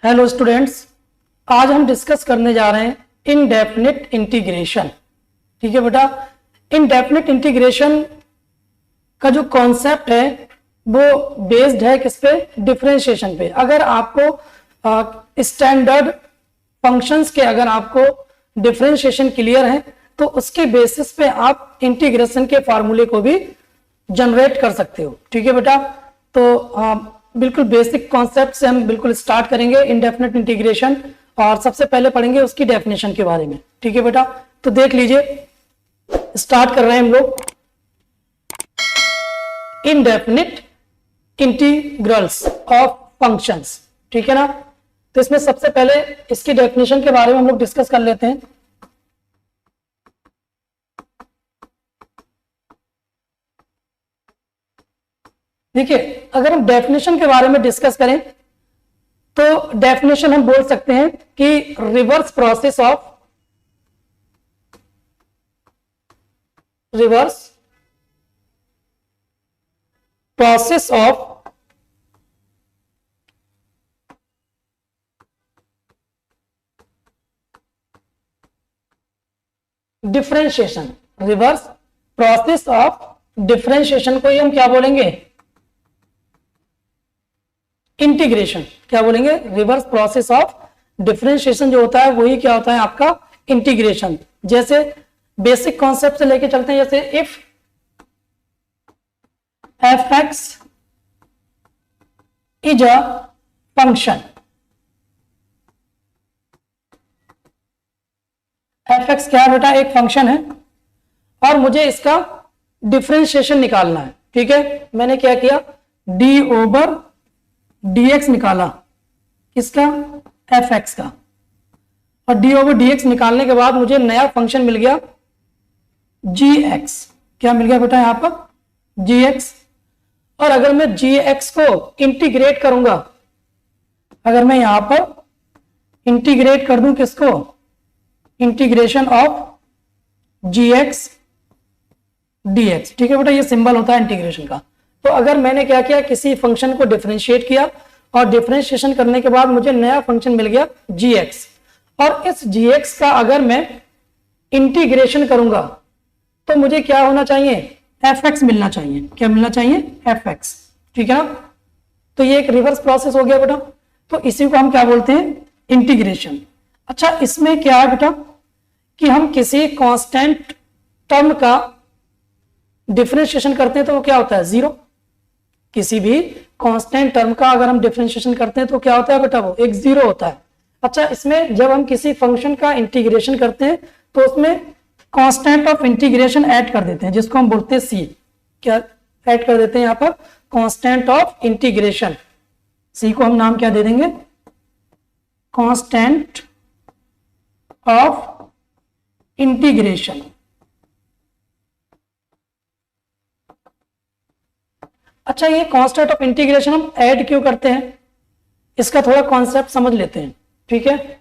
Hello students, आज हम discuss करने जा रहे हैं इनडेफिनिट इंटीग्रेशन। ठीक है बेटा, इनडेफिनिट इंटीग्रेशन का जो कॉन्सेप्ट है वो बेस्ड है किस पे? डिफरेंशिएशन पे। अगर आपको स्टैंडर्ड फंक्शंस के अगर आपको डिफरेंशिएशन क्लियर है तो उसके बेसिस पे आप इंटीग्रेशन के फार्मूले को भी जनरेट कर सकते हो। ठीक है बेटा, तो बिल्कुल बेसिक कॉन्सेप्ट से हम बिल्कुल स्टार्ट करेंगे इनडेफिनिट इंटीग्रेशन, और सबसे पहले पढ़ेंगे उसकी डेफिनेशन के बारे में। ठीक है बेटा, तो देख लीजिए, स्टार्ट कर रहे हैं हम लोग इनडेफिनिट इंटीग्रल्स ऑफ फंक्शंस। ठीक है ना, तो इसमें सबसे पहले इसकी डेफिनेशन के बारे में हम लोग डिस्कस कर लेते हैं। देखिए, अगर हम डेफिनेशन के बारे में डिस्कस करें तो डेफिनेशन हम बोल सकते हैं कि reverse process of differentiation, reverse process of differentiation को ही हम क्या बोलेंगे? इंटीग्रेशन। क्या बोलेंगे? रिवर्स प्रोसेस ऑफ डिफरेंशिएशन जो होता है वही क्या होता है? आपका इंटीग्रेशन। जैसे बेसिक कॉन्सेप्ट से लेके चलते हैं, जैसे if F x is a function, F x क्या है बेटा? एक फंक्शन है और मुझे इसका डिफरेंशिएशन निकालना है। ठीक है, मैंने क्या किया? डी ओवर dx निकाला, किसका? एफ एक्स का। और डी ओवर dx निकालने के बाद मुझे नया फंक्शन मिल गया gx। क्या मिल गया बेटा यहां पर? gx। और अगर मैं gx को इंटीग्रेट करूंगा, अगर मैं यहां पर इंटीग्रेट कर दूं किसको? Integration of gx dx। ठीक है बेटा, ये सिंबल होता है इंटीग्रेशन का। तो अगर मैंने क्या किया? किसी फंक्शन को डिफरेंशिएट किया और डिफरेंशिएशन करने के बाद मुझे नया फंक्शन मिल गया gx, और इस gx का अगर मैं इंटीग्रेशन करूंगा तो मुझे क्या होना चाहिए? fx मिलना चाहिए। क्या मिलना चाहिए? fx। ठीक है ना, तो ये एक रिवर्स प्रोसेस हो गया बेटा। तो इसी को हम क्या बोलते हैं? इंटीग्रेशन। अच्छा, इसमें क्या है बेटा कि हम किसी कांस्टेंट टर्म का डिफरेंशिएशन करते हैं तो वो क्या होता है? जीरो। किसी भी कांस्टेंट टर्म का अगर हम डिफरेंशिएशन करते हैं तो क्या होता है बेटा? वो एक जीरो होता है। अच्छा, इसमें जब हम किसी फंक्शन का इंटीग्रेशन करते हैं तो उसमें कांस्टेंट ऑफ इंटीग्रेशन ऐड कर देते हैं, जिसको हम बोलते हैं सी। क्या ऐड कर देते हैं यहां पर? Constant of integration. सी को हम नाम क्या दे देंगे? Constant of integration. अच्छा, ये कांस्टेंट ऑफ इंटीग्रेशन हम ऐड क्यों करते हैं? इसका थोड़ा कॉन्सेप्ट समझ लेते हैं। ठीक है,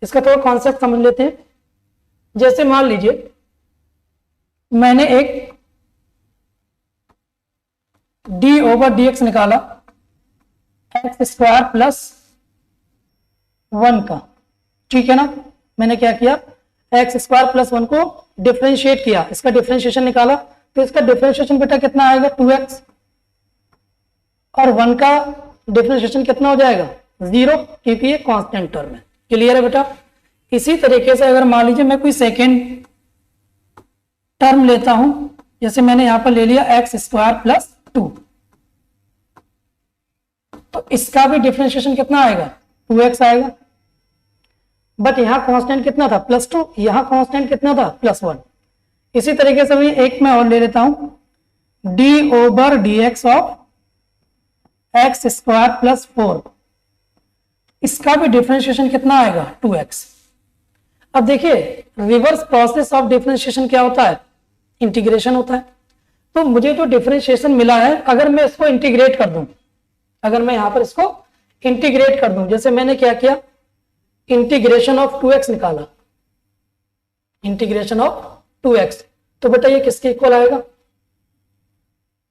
इसका थोड़ा कॉन्सेप्ट समझ लेते हैं। जैसे मान लीजिए मैंने एक डी ओवर डी एक्स निकाला एक्स स्क्वायर प्लस 1 का। ठीक है ना, मैंने क्या किया? एक्स स्क्वायर प्लस 1 को डिफरेंशिएट किया, इसका डिफरेंशिएशन निकाला। तो इसका डिफरेंशिएशन बेटा कितना आएगा? 2x। और 1 का डिफरेंशिएशन कितना हो जाएगा? 0, क्योंकि ये कांस्टेंट टर्म है। क्लियर है बेटा? इसी तरीके से अगर मान लीजिए मैं कोई सेकेंड टर्म लेता हूं, जैसे मैंने यहां पर ले लिया एक्स स्क्वायर प्लस 2, तो इसका भी डिफरेंशिएशन कितना आएगा? 2x आएगा। बट यहां कांस्टेंट कितना था? +2। यहां कांस्टेंट कितना था? +1। इसी तरीके से मैं एक में और ले लेता हूं, D over D x of x square plus 4, इसका भी डिफरेंशिएशन कितना आएगा? 2x। अब देखिए, रिवर्स प्रोसेस ऑफ डिफरेंशिएशन क्या होता है? इंटीग्रेशन होता है। तो मुझे जो डिफरेंशिएशन मिला है, अगर मैं इसको इंटीग्रेट कर दूं, अगर मैं यहां पर इसको इंटीग्रेट कर दूं, जैसे मैंने क्या किया? इंटीग्रेशन ऑफ 2x निकाला, इंटीग्रेशन ऑफ 2x, तो बेटा ये किसके इक्वल आएगा?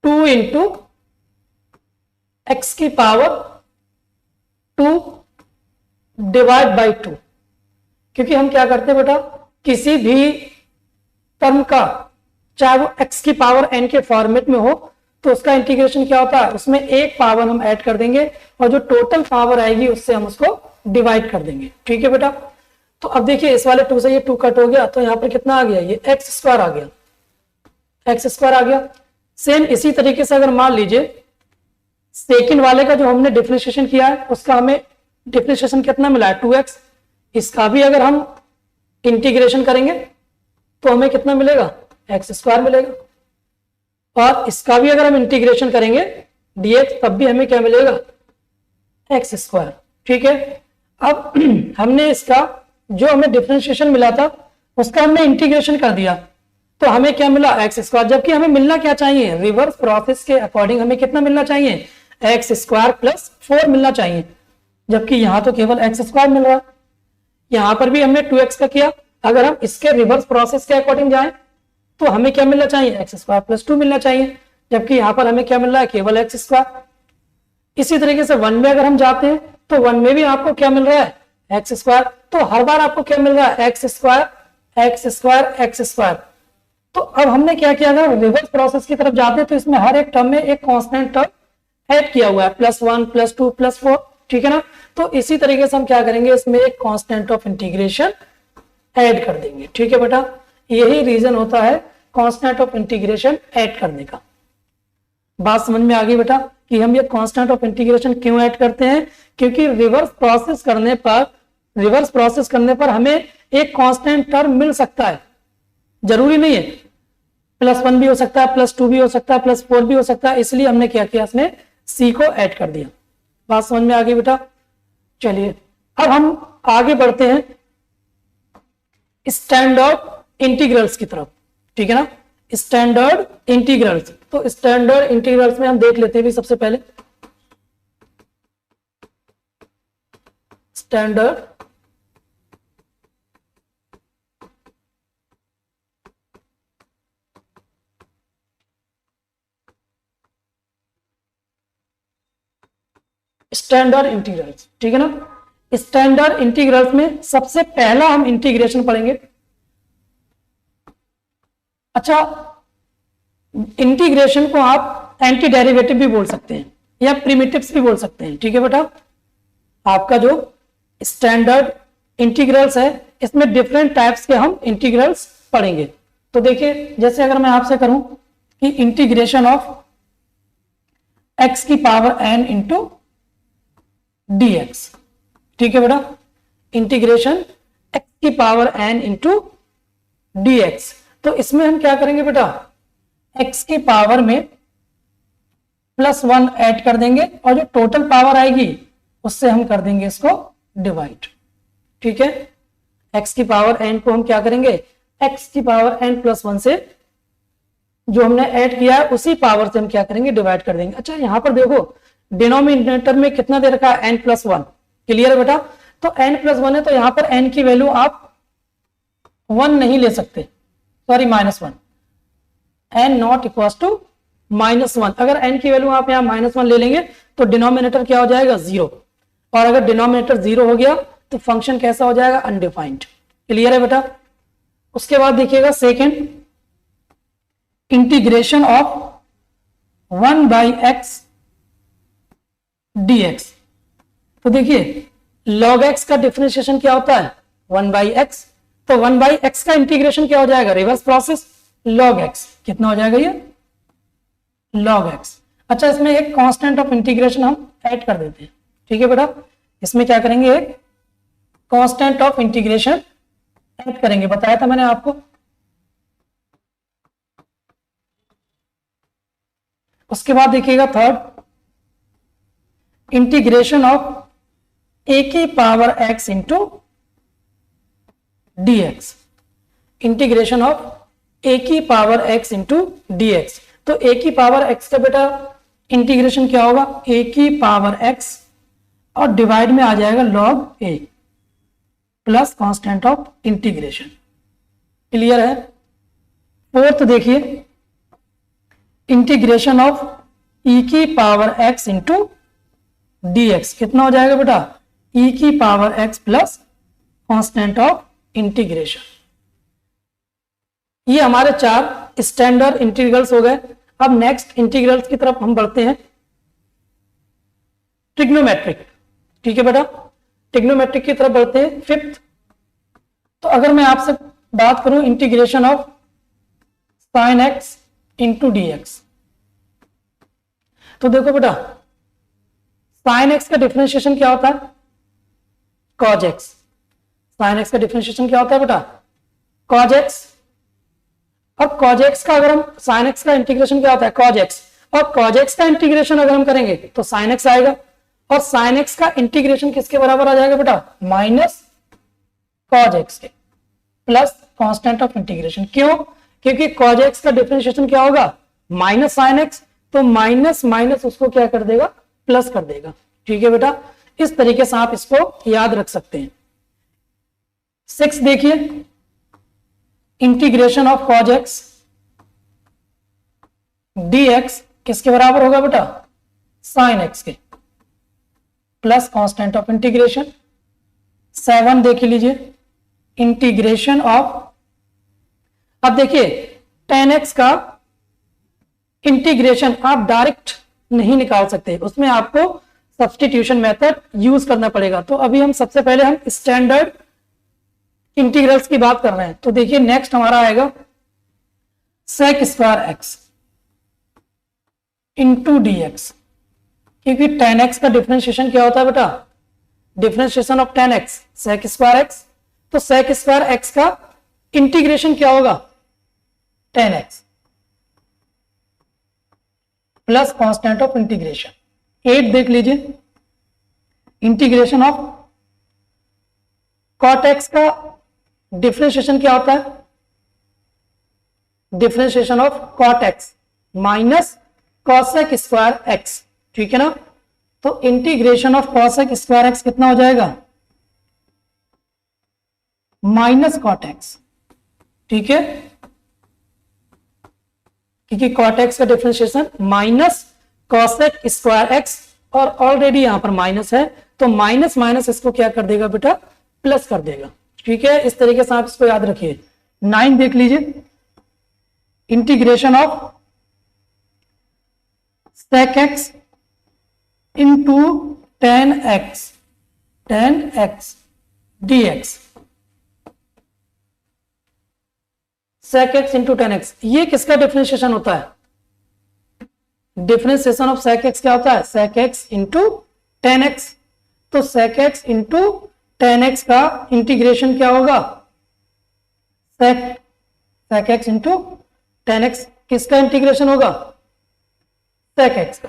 2 इंटू एक्स की पावर 2 डिवाइड बाई 2, क्योंकि हम क्या करते हैं बेटा, किसी भी टर्म का चाहे वो x की पावर n के फॉर्मेट में हो तो उसका इंटीग्रेशन क्या होता है, उसमें एक पावर हम ऐड कर देंगे और जो टोटल पावर आएगी उससे हम उसको डिवाइड कर देंगे। ठीक है बेटा। तो अब देखिए इस वाले 2 से ये 2 कट हो गया, तो यहाँ पर कितना आ गया, ये एक्स स्क्वायर आ गया, एक्स स्क्वायर आ गया। सेम इसी तरीके से अगर मान लीजिए सेकंड वाले का जो हमने डिफरेंशिएशन किया है उसका हमें डिफरेंशिएशन कितना मिला है, 2x। इसका भी अगर हम इंटीग्रेशन करेंगे तो हमें कितना मिलेगा, एक्स स्क्वायर मिलेगा। और इसका भी अगर हम इंटीग्रेशन करेंगे dx तब भी हमें क्या मिलेगा, एक्स स्क्वायर। ठीक है। अब हमने इसका जो हमें डिफरेंशिएशन मिला था उसका हमने इंटीग्रेशन कर दिया तो हमें क्या मिला, एक्स स्क्वायर। जबकि हमें मिलना क्या चाहिए, रिवर्स प्रोसेस के अकॉर्डिंग हमें कितना मिलना चाहिए, एक्स स्क्वायर प्लस 4 मिलना चाहिए, जबकि यहां तो केवल एक्स स्क्वायर मिल रहा है। यहां पर भी हमने 2x का किया, अगर हम इसके रिवर्स प्रोसेस के अकॉर्डिंग जाएं तो हमें क्या मिलना चाहिए, एक्स स्क्वायर प्लस 2 मिलना चाहिए, जबकि यहां पर हमें क्या मिल रहा है, केवल एक्स स्क्वायर। इसी तरीके से 1 में अगर हम जाते हैं तो 1 में भी आपको क्या मिल रहा है, एक्स स्क्वायर। तो हर बार आपको क्या मिल रहा है, x square x square x square. तो अब हमने क्या किया, अगर रिवर्स प्रोसेस की तरफ जाते हैं तो इसमें हर एक टर्म में एक कांस्टेंट टर्म ऐड किया हुआ है, +1 +2 +4। ठीक है ना। तो इसी तरीके से हम क्या करेंगे, इसमें एक कांस्टेंट ऑफ इंटीग्रेशन ऐड कर देंगे। ठीक है बेटा, यही रीजन होता है कांस्टेंट ऑफ इंटीग्रेशन ऐड करने का। बात समझ में आ गई बेटा कि हम ये कांस्टेंट ऑफ इंटीग्रेशन क्यों ऐड करते हैं, क्योंकि रिवर्स प्रोसेस करने पर हमें एक कांस्टेंट टर्म मिल सकता है, जरूरी नहीं है +1 भी हो सकता है, +2 भी हो सकता है, +4 भी हो सकता है, इसलिए हमने क्या किया, इसमें c को ऐड कर दिया। बात समझ में आ गई बेटा। चलिए अब हम आगे बढ़ते हैं स्टैंडर्ड इंटीग्रल्स की तरफ। ठीक है ना, स्टैंडर्ड इंटीग्रल्स। तो स्टैंडर्ड इंटीग्रल्स में हम देख लेते हैं भी सबसे पहले स्टैंडर्ड स्टैंडर्ड इंटीग्रल्स। ठीक है ना, स्टैंडर्ड इंटीग्रल्स में सबसे पहला हम इंटीग्रेशन पढ़ेंगे। अच्छा, इंटीग्रेशन को आप एंटी डेरिवेटिव भी बोल सकते हैं या प्रिमिटिव्स भी बोल सकते हैं। ठीक है बेटा, आपका जो स्टैंडर्ड इंटीग्रल्स है इसमें डिफरेंट टाइप्स के हम इंटीग्रल्स पढ़ेंगे। तो देखिए जैसे अगर मैं आपसे करूं कि इंटीग्रेशन ऑफ x की पावर n इंटू dx। ठीक है बेटा, इंटीग्रेशन x की पावर n इंटू dx। तो इसमें हम क्या करेंगे बेटा, x की पावर में +1 ऐड कर देंगे और जो टोटल पावर आएगी उससे हम कर देंगे इसको डिवाइड। ठीक है, x की पावर n को हम क्या करेंगे, x की पावर n +1 से जो हमने ऐड किया है उसी पावर से हम क्या करेंगे, डिवाइड कर देंगे। अच्छा, यहां पर देखो डिनोमिनेटर में कितना दे रखा है, n+1। क्लियर है बेटा, तो n+1 है तो यहां पर n की वैल्यू आप 1 नहीं ले सकते, sorry -1, n not equal to -1। अगर n की वैल्यू आप यहाँ -1 ले लेंगे तो डिनोमिनेटर क्या हो जाएगा, 0। और अगर डिनोमिनेटर 0 हो गया तो फंक्शन कैसा हो जाएगा, अनडिफाइंड। क्लियर है बेटा। उसके बाद देखिएगा second, integration of 1/x dx। तो देखिए log x का डिफरेंशिएशन क्या होता है, 1/x। तो 1/x का इंटीग्रेशन क्या हो जाएगा, रिवर्स प्रोसेस, log x। कितना हो जाएगा ये, log x। अच्छा, इसमें एक कांस्टेंट ऑफ इंटीग्रेशन हम ऐड कर देते हैं। ठीक है बेटा, इसमें क्या करेंगे, एक कांस्टेंट ऑफ इंटीग्रेशन ऐड करेंगे, बताया था मैंने आपको। उसके बाद देखिएगा थर्ड, इंटीग्रेशन ऑफ a की power x into dx। Integration of a की पावर x इंटू dx। तो a की पावर x का बेटा इंटीग्रेशन क्या होगा, a की पावर x और डिवाइड में आ जाएगा log a plus constant of integration. Clear है। फोर्थ देखिए, इंटीग्रेशन ऑफ e की पावर x इंटू dx। कितना हो जाएगा बेटा, ई की power x plus constant of integration. ये हमारे 4 स्टैंडर्ड इंटीग्रल्स हो गए। अब नेक्स्ट इंटीग्रल्स की तरफ हम बढ़ते हैं, ट्रिग्नोमेट्रिक। ठीक है बेटा, ट्रिग्नोमेट्रिक की तरफ बढ़ते हैं, 5th। तो अगर मैं आपसे बात करूं integration of sine x into d x, तो देखो बेटा साइन एक्स का डिफरेंशिएशन क्या होता है, कॉज एक्स। साइन एक्स का डिफरेंशिएशन क्या होता है बेटा, कॉज एक्स। और कॉज एक्स का अगर हम साइन एक्स का इंटीग्रेशन क्या होता है, कॉज एक्स। और कॉज एक्स का इंटीग्रेशन अगर हम करेंगे तो साइन एक्स आएगा, और साइन एक्स का इंटीग्रेशन किसके बराबर आ जाएगा बेटा, माइनस कॉज एक्स के प्लस कांस्टेंट ऑफ इंटीग्रेशन। क्यों, क्योंकि कॉज एक्स का डिफरेंशिएशन क्या होगा, माइनस साइन एक्स, तो माइनस माइनस उसको क्या कर देगा, प्लस कर देगा। ठीक है बेटा, इस तरीके से आप इसको याद रख सकते हैं। 6 देखिए, integration of cos x d x किसके बराबर होगा बेटा, साइन एक्स के प्लस कांस्टेंट ऑफ इंटीग्रेशन। 7 देख लीजिए, इंटीग्रेशन ऑफ, अब देखिए tan x का इंटीग्रेशन आप डायरेक्ट नहीं निकाल सकते, उसमें आपको सब्स्टिट्यूशन मेथड यूज करना पड़ेगा। तो अभी हम सबसे पहले हम स्टैंडर्ड इंटीग्रल्स की बात कर रहे हैं। तो देखिए नेक्स्ट हमारा आएगा sec square x into d x, क्योंकि tan x का डिफरेंशिएशन क्या होता है बेटा, differentiation of tan x sec square x. तो सेक स्क्वायर एक्स का इंटीग्रेशन क्या होगा, tan x plus constant of integration. 8 देख लीजिए, इंटीग्रेशन ऑफ कॉट एक्स का डिफरेंशिएशन क्या होता है, differentiation of cot x minus cosec square x. ठीक है ना, तो integration of cosec square x कितना हो जाएगा, माइनस कॉट एक्स। ठीक है, क्योंकि कॉट एक्स का differentiation minus cosec square x, और ऑलरेडी यहां पर माइनस है, तो माइनस माइनस इसको क्या कर देगा बेटा, प्लस कर देगा। ठीक है, इस तरीके से आप इसको याद रखिए। 9 देख लीजिए, integration of sec x into tan x dx, sec x into tan x, ये किसका डिफरेंशिएशन होता है, डिफरेंशिएशन ऑफ सेक एक्स क्या होता है, sec x into tan x। तो sec x into tan x का इंटीग्रेशन क्या होगा, sec x into tan x किसका इंटीग्रेशन होगा, सेक एक्स का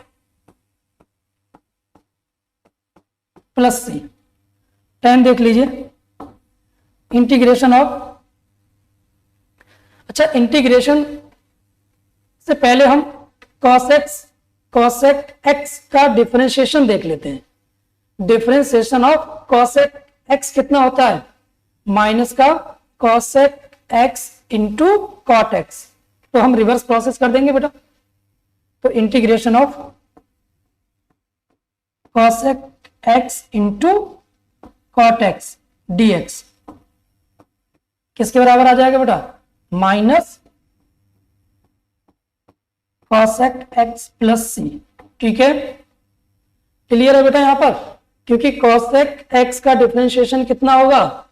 प्लस सी। 10 देख लीजिए, इंटीग्रेशन ऑफ, अच्छा इंटीग्रेशन से पहले हम कॉसेक एक्स का डिफरेंशिएशन देख लेते हैं। डिफरेंशिएशन ऑफ कॉसेक एक्स कितना होता है, माइनस का cosec x into cot x. तो हम रिवर्स प्रोसेस कर देंगे बेटा, तो integration of cosec x into cot x dx किसके बराबर आ जाएगा बेटा, minus cosec x plus C. ठीक है, क्लियर है बेटा यहां पर, क्योंकि कॉसेक एक्स का डिफरेंशिएशन कितना होगा,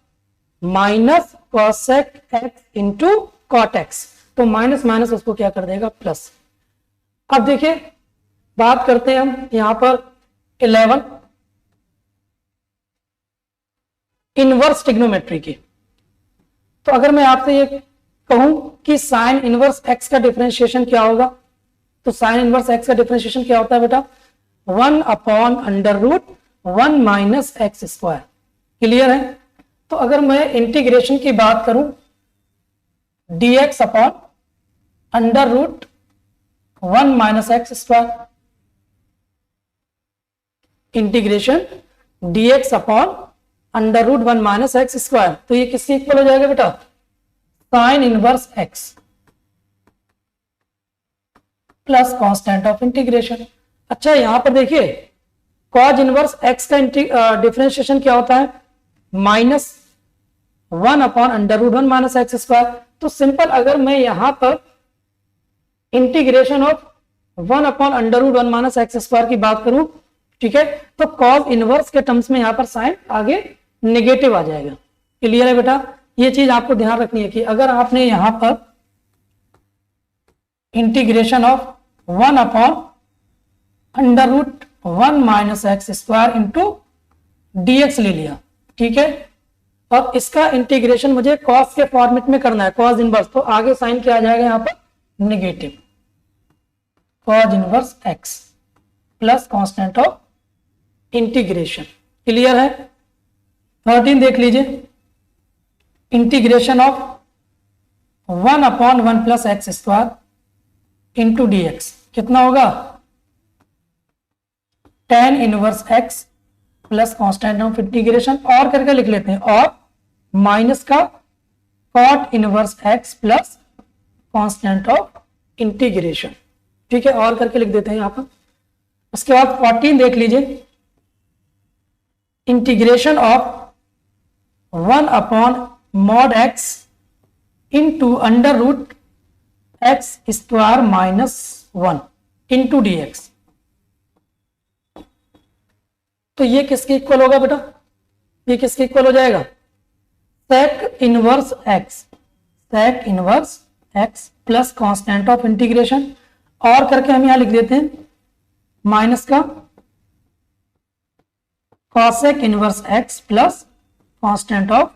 minus cosec x into cot x, तो माइनस माइनस उसको क्या कर देगा, प्लस। अब देखिए बात करते हैं हम यहां पर 11 इनवर्स ट्रिग्नोमेट्री की। तो अगर मैं आपसे ये कहूं कि साइन इनवर्स एक्स का डिफरेंशिएशन क्या होगा, तो साइन इनवर्स एक्स का डिफरेंशिएशन क्या होता है बेटा, 1 upon under root 1 minus x square. Clear है, तो अगर मैं इंटीग्रेशन की बात करूं dx upon under root 1 minus x square, integration dx upon under root 1 minus x square, तो ये किसके इक्वल हो जाएगा बेटा, sine inverse x plus constant of integration. अच्छा यहां पर देखिए कॉज इनवर्स एक्स का डिफरेंशिएशन क्या होता है, -1 upon under root 1 minus x square. तो सिंपल अगर मैं यहां पर integration of 1 upon under root 1 minus x square की बात करूं, ठीक है, तो कॉज इनवर्स के टर्म्स में यहां पर साइन आगे नेगेटिव आ जाएगा। क्लियर है बेटा, ये चीज आपको ध्यान रखनी है कि अगर आपने यहां पर integration of 1 upon under root 1 minus x square into dx ले लिया, ठीक है, और इसका इंटीग्रेशन मुझे कॉस के फॉर्मेट में करना है, कॉस इनवर्स, तो आगे साइन क्या आ जाएगा यहां पर, negative cos inverse x plus constant of integration. Clear है। 13 देख लीजिए, integration of 1 upon 1 plus x square into dx कितना होगा, tan inverse x plus constant of integration, और करके लिख लेते हैं, और माइनस का cot inverse x plus constant of integration, ठीक है, और करके लिख देते हैं यहां पर। उसके बाद 14 देख लीजिए, integration of 1 upon mod x into under root x square minus 1 into dx। तो ये किसके इक्वल होगा बेटा, ये किसके इक्वल हो जाएगा, sec inverse x plus constant of integration, और करके हम यहां लिख देते हैं माइनस का cosec inverse x plus constant of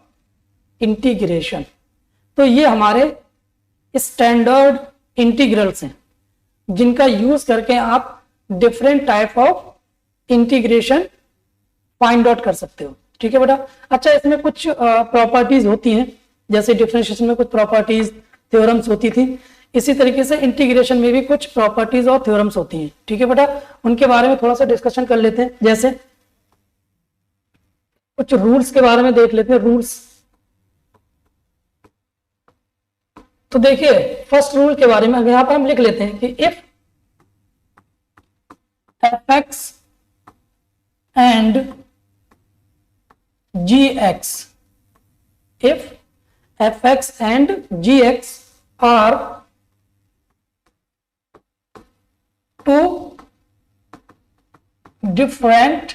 integration. तो ये हमारे स्टैंडर्ड इंटीग्रल्स हैं जिनका यूज करके आप different type of integration find out कर सकते हो, ठीक है बेटा। अच्छा, इसमें कुछ प्रॉपर्टीज होती हैं, जैसे डिफरेंशिएशन में कुछ प्रॉपर्टीज थ्योरम्स होती थी, इसी तरीके से इंटीग्रेशन में भी कुछ प्रॉपर्टीज और थ्योरम्स होती हैं, ठीक है बेटा। उनके बारे में थोड़ा सा डिस्कशन कर लेते हैं, जैसे कुछ रूल्स के बारे में देख लेते हैं, रूल्स। तो देखिए फर्स्ट रूल के बारे में अगर यहां पर हम लिख लेते हैं कि if fx and gx, if fx and gx are two different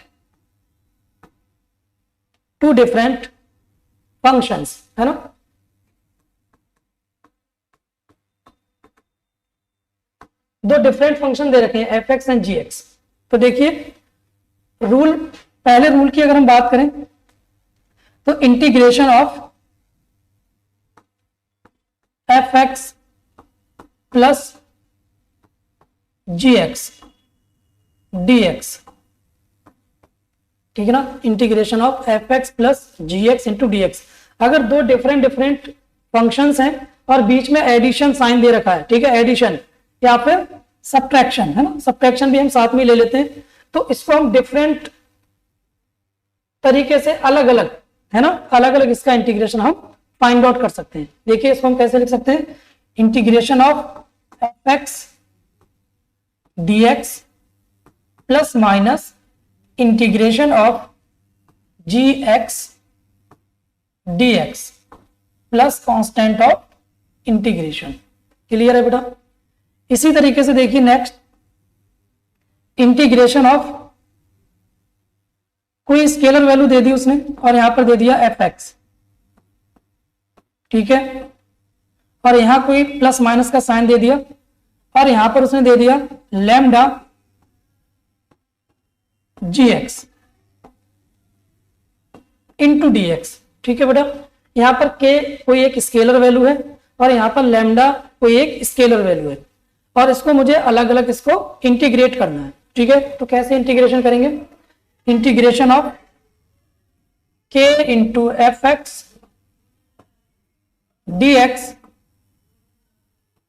functions, है ना, दो डिफरेंट फंक्शन दे रखे हैं fx एंड gx। तो देखिए रूल, पहले रूल की अगर हम बात करें तो integration of fx plus gx dx, ठीक है ना, integration of fx plus gx into dx। अगर दो डिफरेंट फंक्शंस हैं और बीच में एडिशन साइन दे रखा है, ठीक है, एडिशन या फिर सब्ट्रैक्शन, है ना, सब्ट्रैक्शन भी हम साथ में ले लेते हैं, तो इसको हम डिफरेंट तरीके से अलग अलग, है ना, अलग अलग इसका इंटीग्रेशन हम फाइंड आउट कर सकते हैं। देखिए इसको हम कैसे लिख सकते हैं, integration of fx dx plus minus integration of gx dx plus constant of integration. Clear है बेटा। इसी तरीके से देखिए नेक्स्ट, इंटीग्रेशन ऑफ कोई स्केलर वैल्यू दे दी उसने और यहां पर दे दिया fx, ठीक है, और यहां कोई प्लस माइनस का साइन दे दिया और यहां पर उसने दे दिया लैम्डा gx इंटू dx, ठीक है बेटा। यहां पर k कोई एक स्केलर वैल्यू है और यहां पर लैम्डा कोई एक स्केलर वैल्यू है, और इसको मुझे अलग अलग इसको इंटीग्रेट करना है, ठीक है। तो कैसे इंटीग्रेशन करेंगे, integration of k into fx dx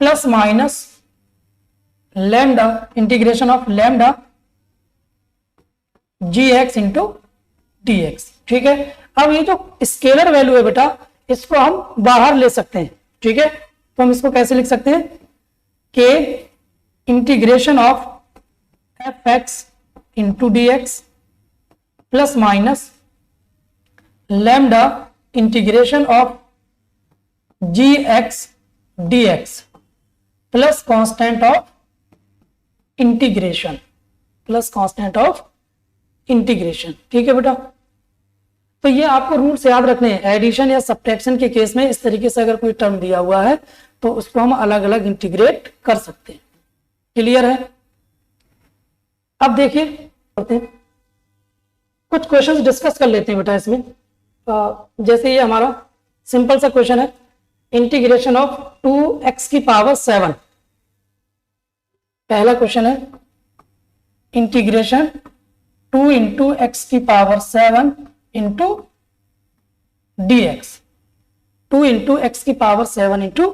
plus minus lambda, integration of lambda gx into dx, ठीक है। अब ये जो स्केलर वैल्यू है बेटा, इसको हम बाहर ले सकते हैं, ठीक है। तो हम इसको कैसे लिख सकते हैं, k integration of fx into dx plus minus lambda integration of g x d x plus constant of integration, plus constant of integration. ठीक है बेटा, तो ये आपको रूल्स याद रखने हैं। एडिशन या सब्ट्रैक्शन के केस में इस तरीके से अगर कोई टर्म दिया हुआ है तो उसको हम अलग अलग इंटीग्रेट कर सकते हैं। क्लियर है? अब देखिए करते हैं, कुछ क्वेश्चंस डिस्कस कर लेते हैं बेटा इसमें। जैसे ये हमारा सिंपल सा क्वेश्चन है, इंटीग्रेशन ऑफ 2x की पावर 7। पहला क्वेश्चन है इंटीग्रेशन 2 इंटू एक्स की power 7 into d x, 2 into x की पावर 7 इंटू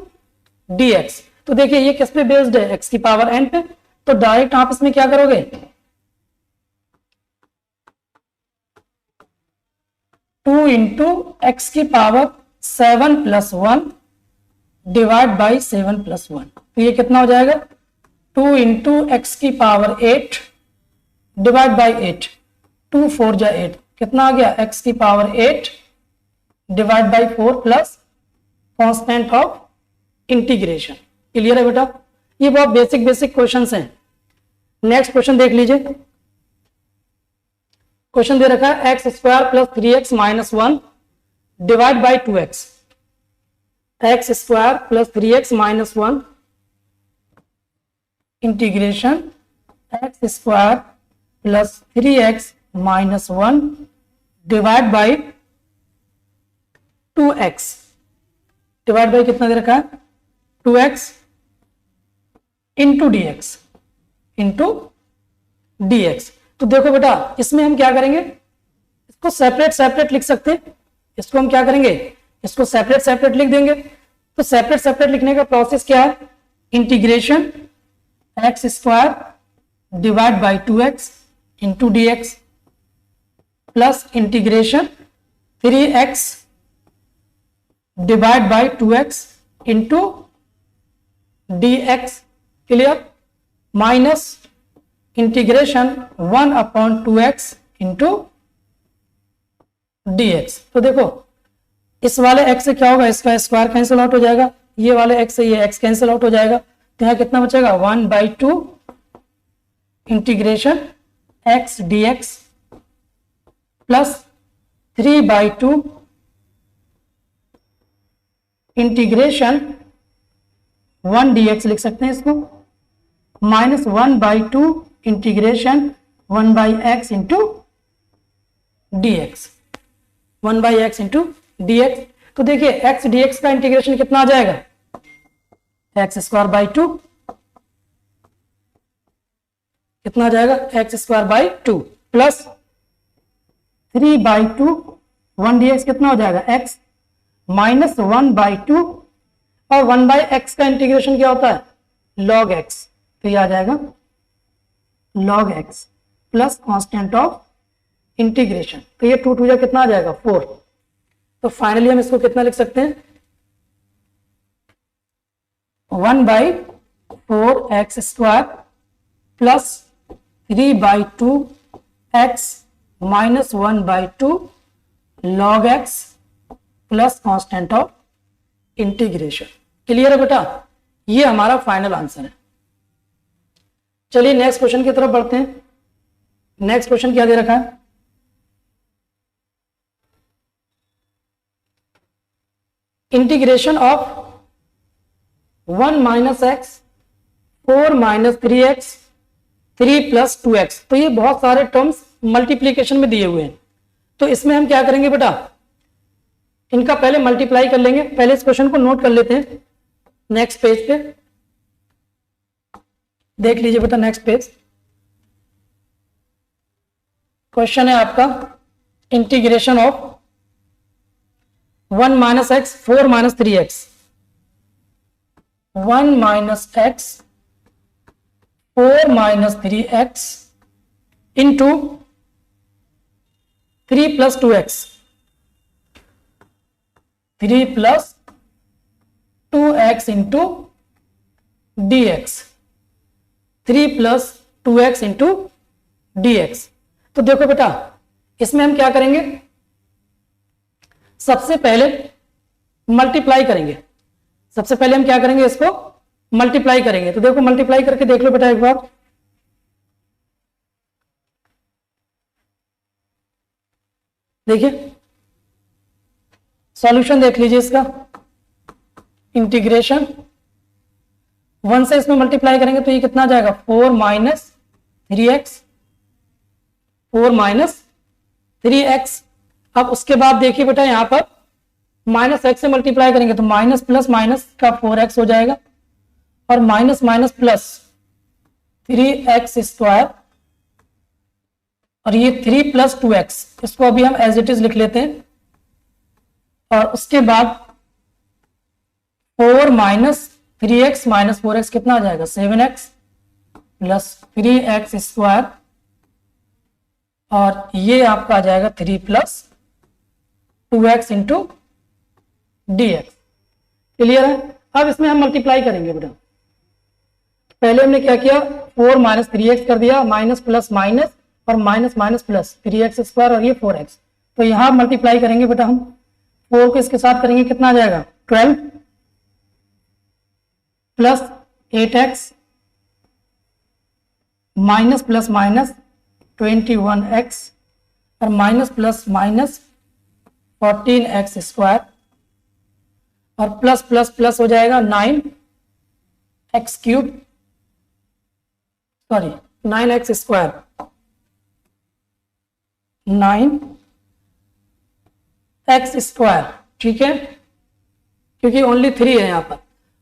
डी एक्स। तो देखिए ये किस पे बेस्ड है, एक्स की पावर n पे, तो डायरेक्ट आप इसमें क्या करोगे, 2 इंटू एक्स की power 7 plus 1 divide by 7 plus 1। तो ये कितना हो जाएगा, 2 इंटू एक्स की पावर 8 डिवाइड बाई 8, 2 4 जा 8, कितना आ गया, एक्स की power 8 divide by 4 plus constant of integration. Clear है बेटा? ये बहुत बेसिक बेसिक क्वेश्चंस हैं। नेक्स्ट क्वेश्चन देख लीजिए। क्वेश्चन दे रखा है x square plus 3x minus 1 divide by 2x, x square plus 3x minus 1 integration x square plus 3x minus 1 divide by 2x, divide by कितना दे रखा है, 2x into d x, into d x. तो देखो बेटा इसमें हम क्या करेंगे, इसको सेपरेट सेपरेट लिख सकते हैं। इसको हम क्या करेंगे, इसको सेपरेट सेपरेट लिख देंगे। तो सेपरेट सेपरेट लिखने का प्रोसेस क्या है, integration x square divide by 2x into d x plus integration 3x divide by 2x into d x. Clear? Minus integration 1 upon 2x into d x. तो देखो इस वाले x से क्या होगा, इसका स्क्वायर कैंसिल आउट हो जाएगा, ये वाले x से ये x कैंसिल आउट हो जाएगा, तो यहाँ कितना बचेगा, 1/2 integration x D x plus 3/2 integration 1 dx लिख सकते हैं इसको, minus 1/2 integration 1/x into d x, 1/x into d x. तो देखिए x dx का इंटीग्रेशन कितना आ जाएगा, एक्स स्क्वायर बाई 2, कितना आ जाएगा, x square by 2 plus 3/2 1 dx कितना हो जाएगा, x माइनस 1/2 और 1/x का इंटीग्रेशन क्या होता है, log x, तो ये आ जाएगा log x plus constant of integration. तो ये 2 2 कितना आ जाएगा, 4। तो फाइनली हम इसको कितना लिख सकते हैं, 1/4 x square plus 3/2 x minus 1/2 log x plus constant of integration. Clear है बेटा? ये हमारा फाइनल आंसर है। चलिए नेक्स्ट क्वेश्चन की तरफ बढ़ते हैं। नेक्स्ट क्वेश्चन क्या दे रखा है, integration of 1 minus x 4 minus 3x 3 plus 2x। तो ये बहुत सारे टर्म्स मल्टीप्लीकेशन में दिए हुए हैं, तो इसमें हम क्या करेंगे बेटा, इनका पहले मल्टीप्लाई कर लेंगे। पहले इस क्वेश्चन को नोट कर लेते हैं। नेक्स्ट पेज पे देख लीजिए बेटा, नेक्स्ट पेज क्वेश्चन है आपका integration of 1 minus x 4 minus 3x, 1 minus x 4 minus 3x into 3 plus 2x, 3 plus 2x into d x, 3 plus 2x into d x. तो देखो बेटा इसमें हम क्या करेंगे, सबसे पहले मल्टीप्लाई करेंगे। सबसे पहले हम क्या करेंगे, इसको मल्टीप्लाई करेंगे। तो देखो मल्टीप्लाई करके देख लो बेटा एक बार। देखिए सॉल्यूशन देख लीजिए इसका। इंटीग्रेशन 1 से इसमें मल्टीप्लाई करेंगे तो ये कितना आ जाएगा, 4 माइनस 3x, 4 माइनस 3x। अब उसके बाद देखिए बेटा यहां पर माइनस एक्स से मल्टीप्लाई करेंगे तो माइनस प्लस माइनस का 4x हो जाएगा, और minus minus plus 3x square, और ये 3 प्लस 2x, इसको अभी हम एज इट इज लिख लेते हैं। और उसके बाद 4 माइनस 3x माइनस 4x कितना आ जाएगा, 7x प्लस 3x स्क्वायर, और ये आपका आ जाएगा 3 plus 2x into dx। Clear है। अब इसमें हम मल्टीप्लाई करेंगे बेटा। पहले हमने क्या किया, 4 माइनस 3x कर दिया, माइनस प्लस माइनस और minus minus plus 3x square, और ये 4x। तो यहां मल्टीप्लाई करेंगे बेटा हम, 4 को इसके साथ करेंगे कितना आ जाएगा, 12 plus 8x minus plus minus 21x, और minus plus minus 14x square, और प्लस प्लस प्लस हो जाएगा 9x cube, sorry 9x square, 9x square. ठीक है, क्योंकि ओनली 3 है यहां पर।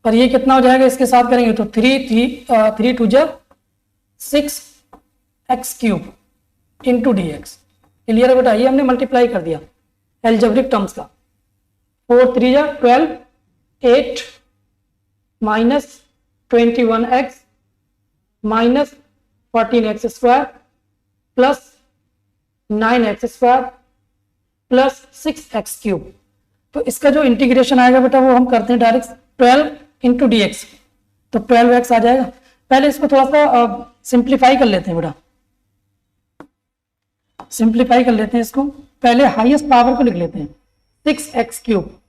और ये कितना हो जाएगा, इसके साथ करेंगे तो 3 टू जा 6x cube into dx। Clear है बेटा। ये हमने मल्टीप्लाई कर दिया एल्जेब्रिक टर्म्स का। 4 3 जा 12, 8 minus 21x minus 14x square plus 9x square plus 6x cube. तो इसका जो इंटीग्रेशन आएगा बेटा वो हम करते हैं डायरेक्ट 12 इंटू डी एक्स, तो 12x आ जाएगा। पहले इसको थोड़ा सा सिंप्लीफाई कर लेते हैं बेटा, सिंप्लीफाई कर लेते हैं इसको। पहले हाईएस्ट पावर को लिख लेते हैं, 6x क्यूब,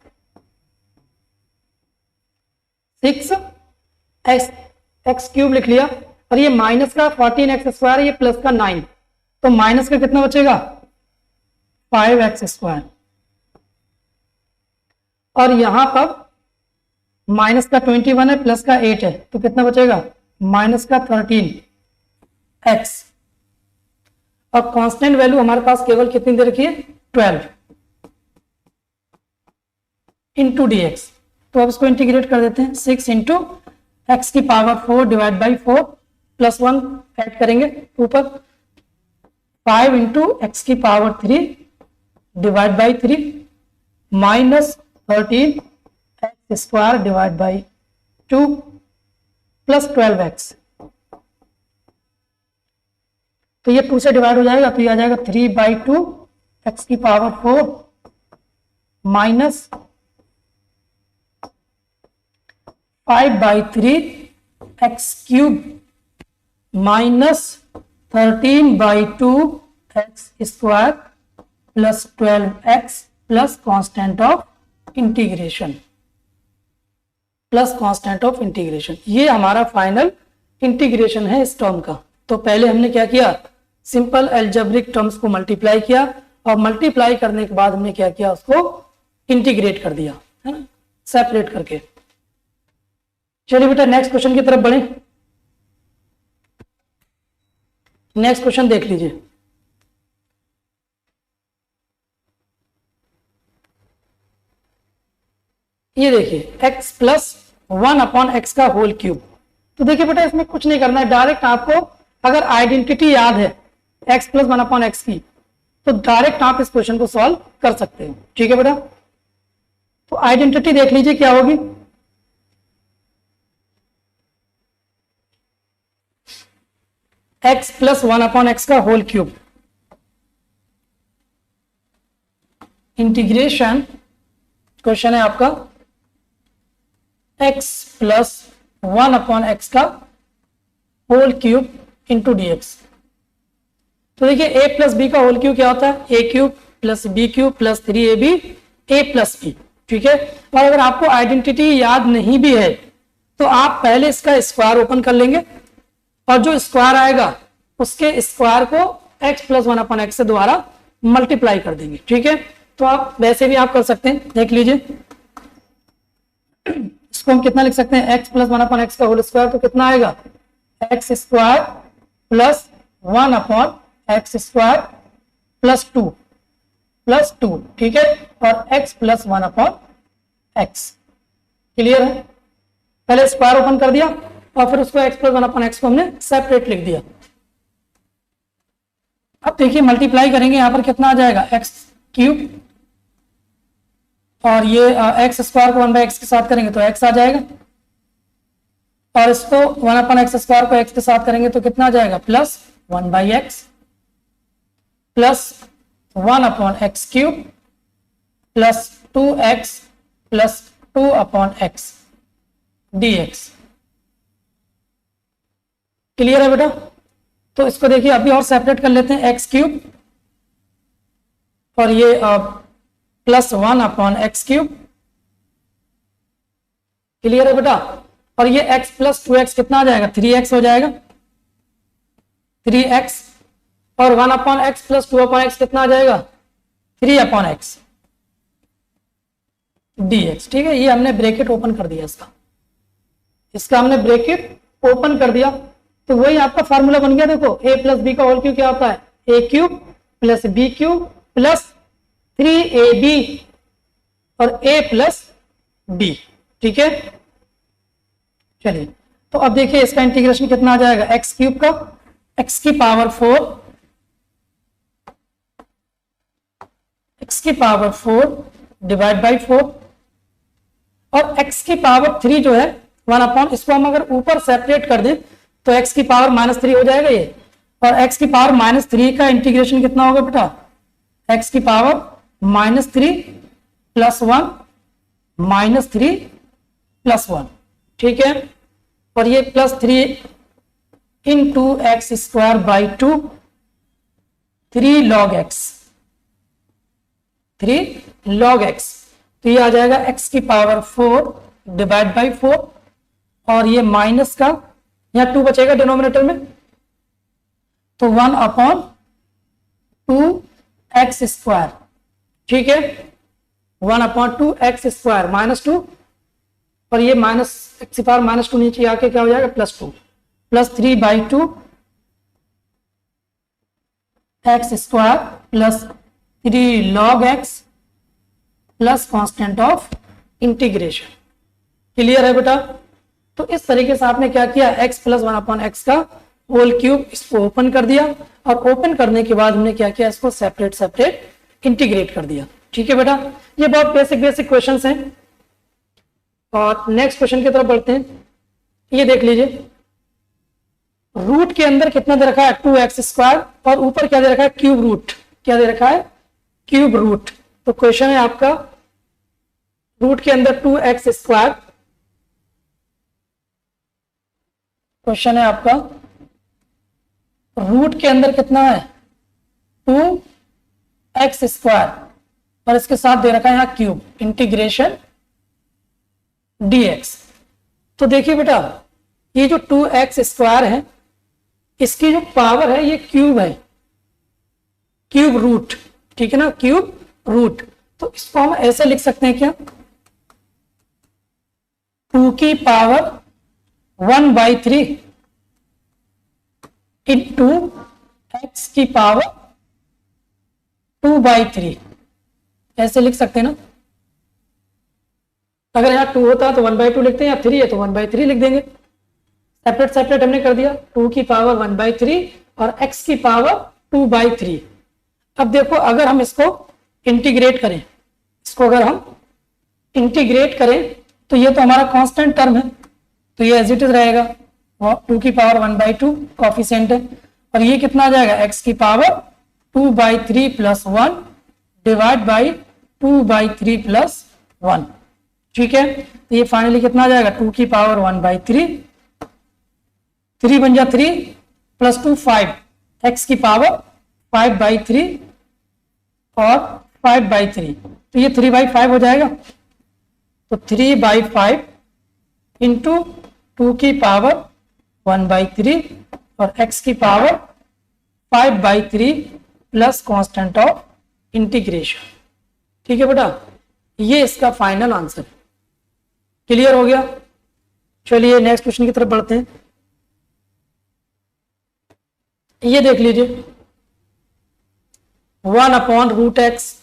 6x क्यूब लिख लिया, और ये माइनस का 14x स्क्वायर, ये प्लस का 9, तो माइनस का कितना बचेगा, 5x स्क्वायर, और यहां पर माइनस का 21 है प्लस का 8 है, तो कितना बचेगा, माइनस का 13x, और कांस्टेंट वैल्यू हमारे पास केवल कितनी दे रखी है, 12 इंटू डी एक्स। तो अब इसको इंटीग्रेट कर देते हैं, 6 इंटू एक्स की power 4 divide by 4 plus 1 add करेंगे ऊपर, 5 इंटू एक्स की power 3 divide by 3 minus 13 x square divide by 2 plus 12x। तो ये 2 से डिवाइड हो जाएगा, तो ये आ जाएगा 3/2 एक्स की power 4 minus 5/3 x cube minus 13/2 x square plus 12x plus constant of integration, plus constant of integration. ये हमारा फाइनल इंटीग्रेशन है इस टर्म का। तो पहले हमने क्या किया, सिंपल एल्जेब्रिक टर्म्स को मल्टीप्लाई किया, और मल्टीप्लाई करने के बाद हमने क्या किया, उसको इंटीग्रेट कर दिया, है ना, सेपरेट करके। चलिए बेटा नेक्स्ट क्वेश्चन की तरफ बढ़े। नेक्स्ट क्वेश्चन देख लीजिए। ये देखिए x प्लस 1/x का होल क्यूब। तो देखिए बेटा इसमें कुछ नहीं करना है, डायरेक्ट आपको अगर आइडेंटिटी याद है x प्लस 1/x की, तो डायरेक्ट आप इस क्वेश्चन को सॉल्व कर सकते हो। ठीक है बेटा, तो आइडेंटिटी देख लीजिए क्या होगी। x प्लस 1/x का होल क्यूब, इंटीग्रेशन क्वेश्चन है आपका x प्लस 1/x का होल क्यूब इंटू dx। तो देखिए a प्लस बी का होल क्यूब क्या होता है, a cube plus b cube plus 3ab a plus b. ठीक है, और अगर आपको आइडेंटिटी याद नहीं भी है तो आप पहले इसका स्क्वायर ओपन कर लेंगे और जो स्क्वायर आएगा उसके स्क्वायर को x प्लस 1/x से दोबारा मल्टीप्लाई कर देंगे। ठीक है, तो आप वैसे भी आप कर सकते हैं, देख लीजिए इसको हम कितना लिख सकते हैं, x प्लस 1/x का होल स्क्वायर, तो कितना आएगा x square plus 1/x square plus two. ठीक है, और x प्लस 1/x। क्लियर है, पहले स्क्वायर ओपन कर दिया और फिर उसको x प्लस 1/x को हमने सेपरेट लिख दिया। अब देखिए मल्टीप्लाई करेंगे, यहां पर कितना आ जाएगा x क्यूब, और ये x स्क्वायर को 1/x के साथ करेंगे तो x आ जाएगा, और इसको 1/x स्क्वायर को x के साथ करेंगे तो कितना आ जाएगा plus 1/x plus 1/x cube plus 2x plus 2/x dx। Clear है बेटा, तो इसको देखिए अभी और सेपरेट कर लेते हैं, x क्यूब और ये प्लस 1/x क्यूब। क्लियर है बेटा, और ये x प्लस 2x कितना आ जाएगा 3x हो जाएगा, 3x, और 1/x प्लस 2/x कितना आ जाएगा 3/x dx। ठीक है, ये हमने ब्रैकेट ओपन कर दिया, इसका हमने ब्रैकेट ओपन कर दिया, तो वही आपका फार्मूला बन गया। देखो a प्लस बी का होल क्यूब क्या होता है, a cube plus b cube plus 3ab और a प्लस b। ठीक है, चलिए तो अब देखिए इसका इंटीग्रेशन कितना आ जाएगा, x क्यूब का x की पावर 4 डिवाइड बाई 4, और x की पावर 3 जो है 1/, इसको हम अगर ऊपर सेपरेट कर दें तो x की पावर -3 हो जाएगा ये, और x की पावर -3 का इंटीग्रेशन कितना होगा बेटा, x की पावर -3 प्लस 1 -3 प्लस 1। ठीक है, और ये plus 3 into x square by 2 3 log x, तो ये आ जाएगा x की पावर 4 डिवाइड बाई 4, और ये माइनस का यहाँ 2 बचेगा डिनोमिनेटर में, तो 1/2x स्क्वायर। ठीक है, 1/2x स्क्वायर -2, और ये माइनस x की पावर -2 नीचे आके क्या हो जाएगा +2 plus 3/2 x square plus 3 log x plus constant of integration. Clear है बेटा, तो इस तरीके से आपने क्या किया, x प्लस 1/x का होल क्यूब इसको ओपन कर दिया, और ओपन करने के बाद हमने क्या किया, इसको सेपरेट इंटीग्रेट कर दिया। ठीक है बेटा, ये बहुत बेसिक क्वेश्चंस हैं, और नेक्स्ट क्वेश्चन की तरफ बढ़ते हैं। ये देख लीजिए, रूट के अंदर कितना दे रखा है 2x स्क्वायर, और ऊपर क्या दे रखा है क्यूब रूट, क्या दे रखा है क्यूब रूट। तो क्वेश्चन है आपका रूट के अंदर 2x स्क्वायर, क्वेश्चन है आपका रूट के अंदर कितना है 2x स्क्वायर, और इसके साथ दे रखा है यहाँ क्यूब, इंटीग्रेशन dx। तो देखिए बेटा, ये जो 2x स्क्वायर है इसकी जो पावर है ये क्यूब है, क्यूब रूट। ठीक है ना, क्यूब रूट, तो इसको हम ऐसे लिख सकते हैं क्या, 2 की पावर 1/3 इंटू x की पावर 2/3, ऐसे लिख सकते हैं ना। अगर यहाँ 2 होता तो 1/2 लिखते हैं, या 3 है तो 1/3 लिख देंगे। सेपरेट हमने कर दिया, 2 की पावर 1/3 और x की पावर 2/3। अब देखो अगर हम इसको इंटीग्रेट करें, तो ये तो हमारा कांस्टेंट टर्म है, तो ये एज इट इज रहेगा, 2 की पावर 1/2 कॉफिशिएंट है, और ये कितना आ जाएगा x की power 2/3 plus 1 divide by 2/3 plus 1। ठीक है, तो ये फाइनली कितना आ जाएगा 2 की पावर 1/3, 3 बन जा 3 प्लस 2 5, x की पावर 5/3 और 5/3, तो ये 3/5 हो जाएगा। तो 3/5 इंटू 2 की पावर 1/3 और x की power 5/3 plus constant of integration. ठीक है बेटा, ये इसका फाइनल आंसर। क्लियर हो गया? चलिए नेक्स्ट क्वेश्चन की तरफ बढ़ते हैं। ये देख लीजिए, 1/√x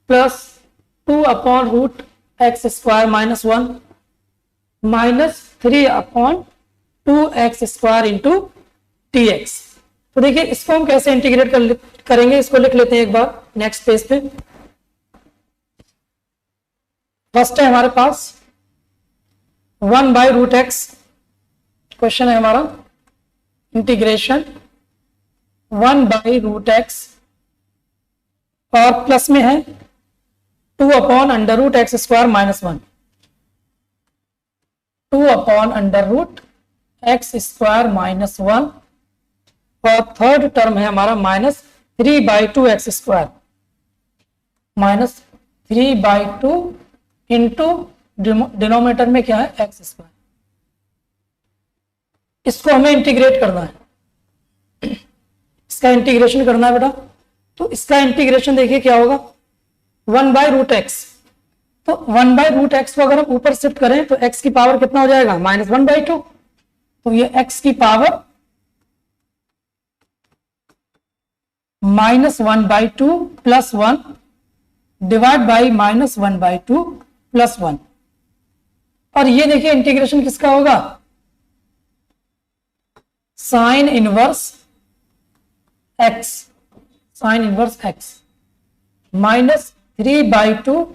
plus 2/√x² minus 1 minus 3/2x² into dx। तो देखिए इसको हम कैसे इंटीग्रेट करेंगे, इसको लिख लेते हैं एक बार नेक्स्ट पेज पे। फर्स्ट है हमारे पास 1/√x, क्वेश्चन है हमारा इंटीग्रेशन 1/√x और प्लस में है 2/√x² माइनस 1, 2/√x² माइनस 1 और थर्ड टर्म है हमारा minus 3/2x² minus 3/2 into denominator में क्या है x²। इसको हमें इंटीग्रेट करना है, इसका इंटीग्रेशन करना है बेटा। तो इसका इंटीग्रेशन देखिए क्या होगा, 1/√x, तो 1/√x को अगर हम ऊपर शिफ्ट करें तो x की पावर कितना हो जाएगा, -1/2। तो ये x की power -1/2 plus 1 divide by -1/2 plus 1। और ये देखिए इंटीग्रेशन किसका होगा, sine inverse x, sine inverse x minus 3/2,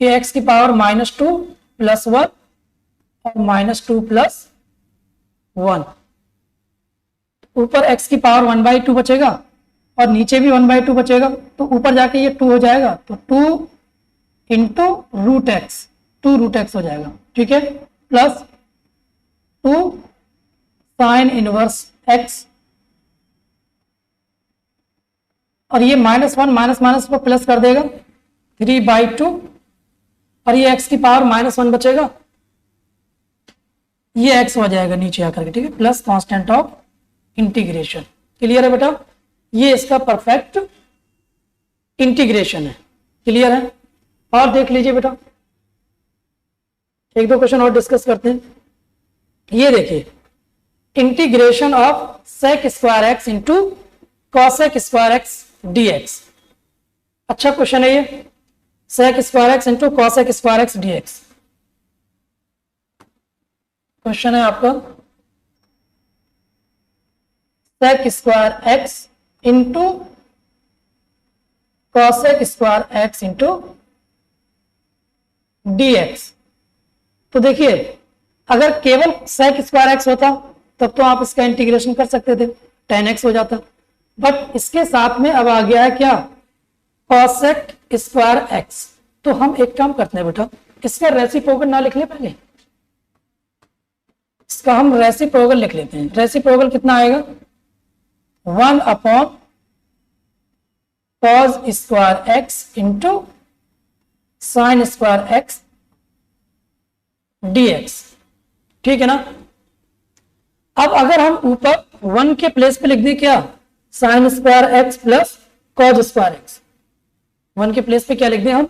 ये x की पावर -2 प्लस 1 और -2 प्लस 1। ऊपर x की पावर 1/2 बचेगा और नीचे भी 1/2 बचेगा, तो ऊपर जाके ये 2 हो जाएगा, तो 2 इंटू √x, 2√x हो जाएगा। ठीक है, प्लस 2 साइन इनवर्स x और ये -1 माइनस को प्लस कर देगा 3/2 और ये x की पावर -1 बचेगा, ये x हो जाएगा नीचे आकर के। ठीक है, plus constant of integration. Clear है बेटा, ये इसका परफेक्ट इंटीग्रेशन है। क्लियर है? और देख लीजिए बेटा, एक दो क्वेश्चन और डिस्कस करते हैं। ये देखिए integration of sec² x into cosec² x dx। अच्छा क्वेश्चन है ये, sec² x into cosec² x dx। Question है आपका sec² x into cosec² x into dx। तो देखिए अगर केवल sec² x होता तब तो आप इसका इंटीग्रेशन कर सकते थे, 10x हो जाता, बट इसके साथ में अब आ गया है क्या, cosec² x। तो हम एक काम करते हैं बेटा, इसका रेसिप्रोकल ना लिख ले, पहले इसका हम रेसिप्रोकल लिख लेते हैं। रेसिप्रोकल कितना आएगा, 1/cos² x into sin² x dx। ठीक है ना। अब अगर हम ऊपर 1 के प्लेस पे लिख दें क्या, sin² x plus cos² x। 1 के प्लेस पे क्या लिख दें हम,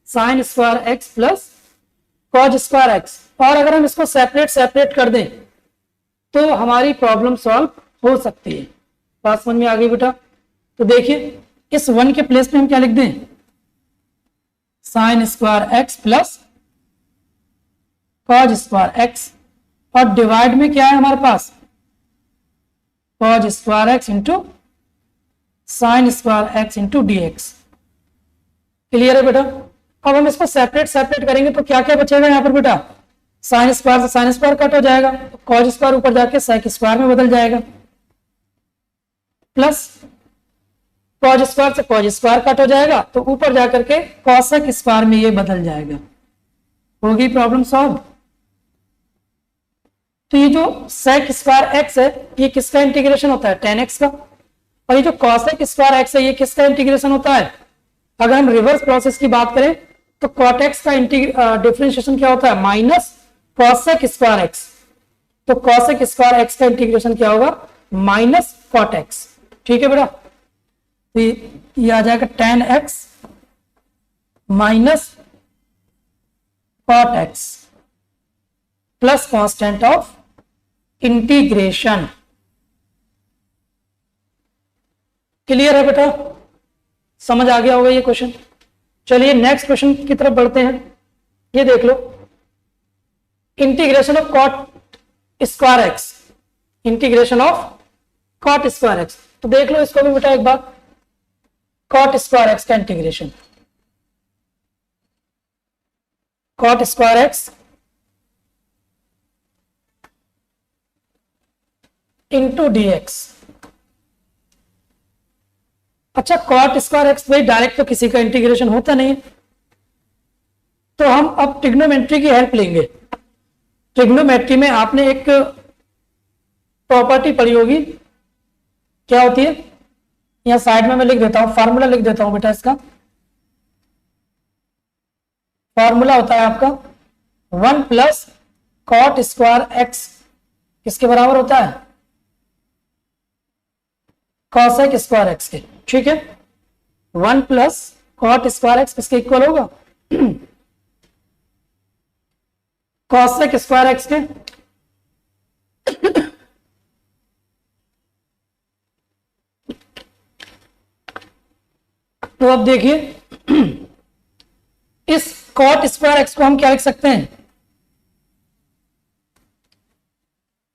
sin² x plus cos² x। और अगर हम इसको सेपरेट कर दें तो हमारी प्रॉब्लम सॉल्व हो सकती है। बात समझ में आ गई बेटा? तो देखिए इस 1 के प्लेस पे हम क्या लिख दें, sin² x plus cos² x और डिवाइड में क्या है हमारे पास, cos² x into sin² x into dx। Clear है बेटा? अब हम इसको सेपरेट करेंगे तो क्या क्या बचेगा यहाँ पर बेटा, sin² से sin² कट हो जाएगा, cos² ऊपर जाके sec² में बदल जाएगा, प्लस cos² से cos² कट हो जाएगा तो ऊपर जाकर के cosec² में ये बदल जाएगा। होगी प्रॉब्लम सॉल्व। तो ये जो sec² x है ये किसका इंटीग्रेशन होता है, 10x का, और ये जो cosec स्क्वायर एक्स है ये किसका इंटीग्रेशन होता है? अगर हम रिवर्स प्रोसेस की बात करें तो cot x का डिफरेंशिएशन क्या होता है? Minus cosec square x. तो cosec स्क्वायर एक्स का इंटीग्रेशन क्या होगा? Minus cot x। ठीक है बेटा, तो ये आ जाएगा tan x minus cot x plus constant of integration. Clear है बेटा? समझ आ गया होगा ये क्वेश्चन। चलिए नेक्स्ट क्वेश्चन की तरफ बढ़ते हैं। ये देख लो, integration of cot square x, integration of cot square x. तो देख लो इसको भी बेटा एक बार, cot स्क्वायर एक्स का integration, cot square x into dx। अच्छा, cot स्क्वायर एक्स भाई डायरेक्ट तो किसी का इंटीग्रेशन होता नहीं है, तो हम अब ट्रिग्नोमेट्री की हेल्प लेंगे। ट्रिग्नोमेट्री में आपने एक प्रॉपर्टी पढ़ी होगी, क्या होती है? यहां साइड में मैं लिख देता हूं, फॉर्मूला लिख देता हूं बेटा। इसका फॉर्मूला होता है आपका 1 प्लस cot स्क्वायर एक्स किसके बराबर होता है? cosec स्क्वायर एक्स के। ठीक है, 1 प्लस cot स्क्वायर एक्स किसके इक्वल होगा? cosec स्क्वायर एक्स के। तो अब देखिए, इस cot स्क्वायर एक्स को हम क्या लिख सकते हैं?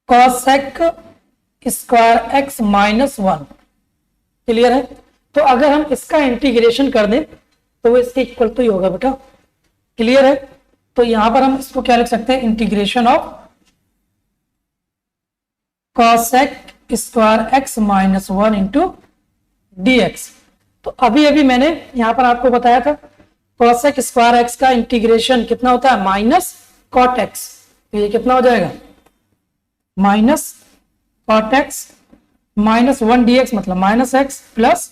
cosec square x minus 1। Clear है? तो अगर हम इसका इंटीग्रेशन कर दें तो वो इसके इक्वल तो ही होगा बेटा। क्लियर है? तो यहां पर हम इसको क्या लिख सकते हैं? Integration of cosec square x minus 1 into dx। तो अभी अभी मैंने यहां पर आपको बताया था cosec स्क्वायर एक्स का इंटीग्रेशन कितना होता है? Minus cot x। तो ये कितना हो जाएगा? Minus cot x minus 1 dx, मतलब minus x plus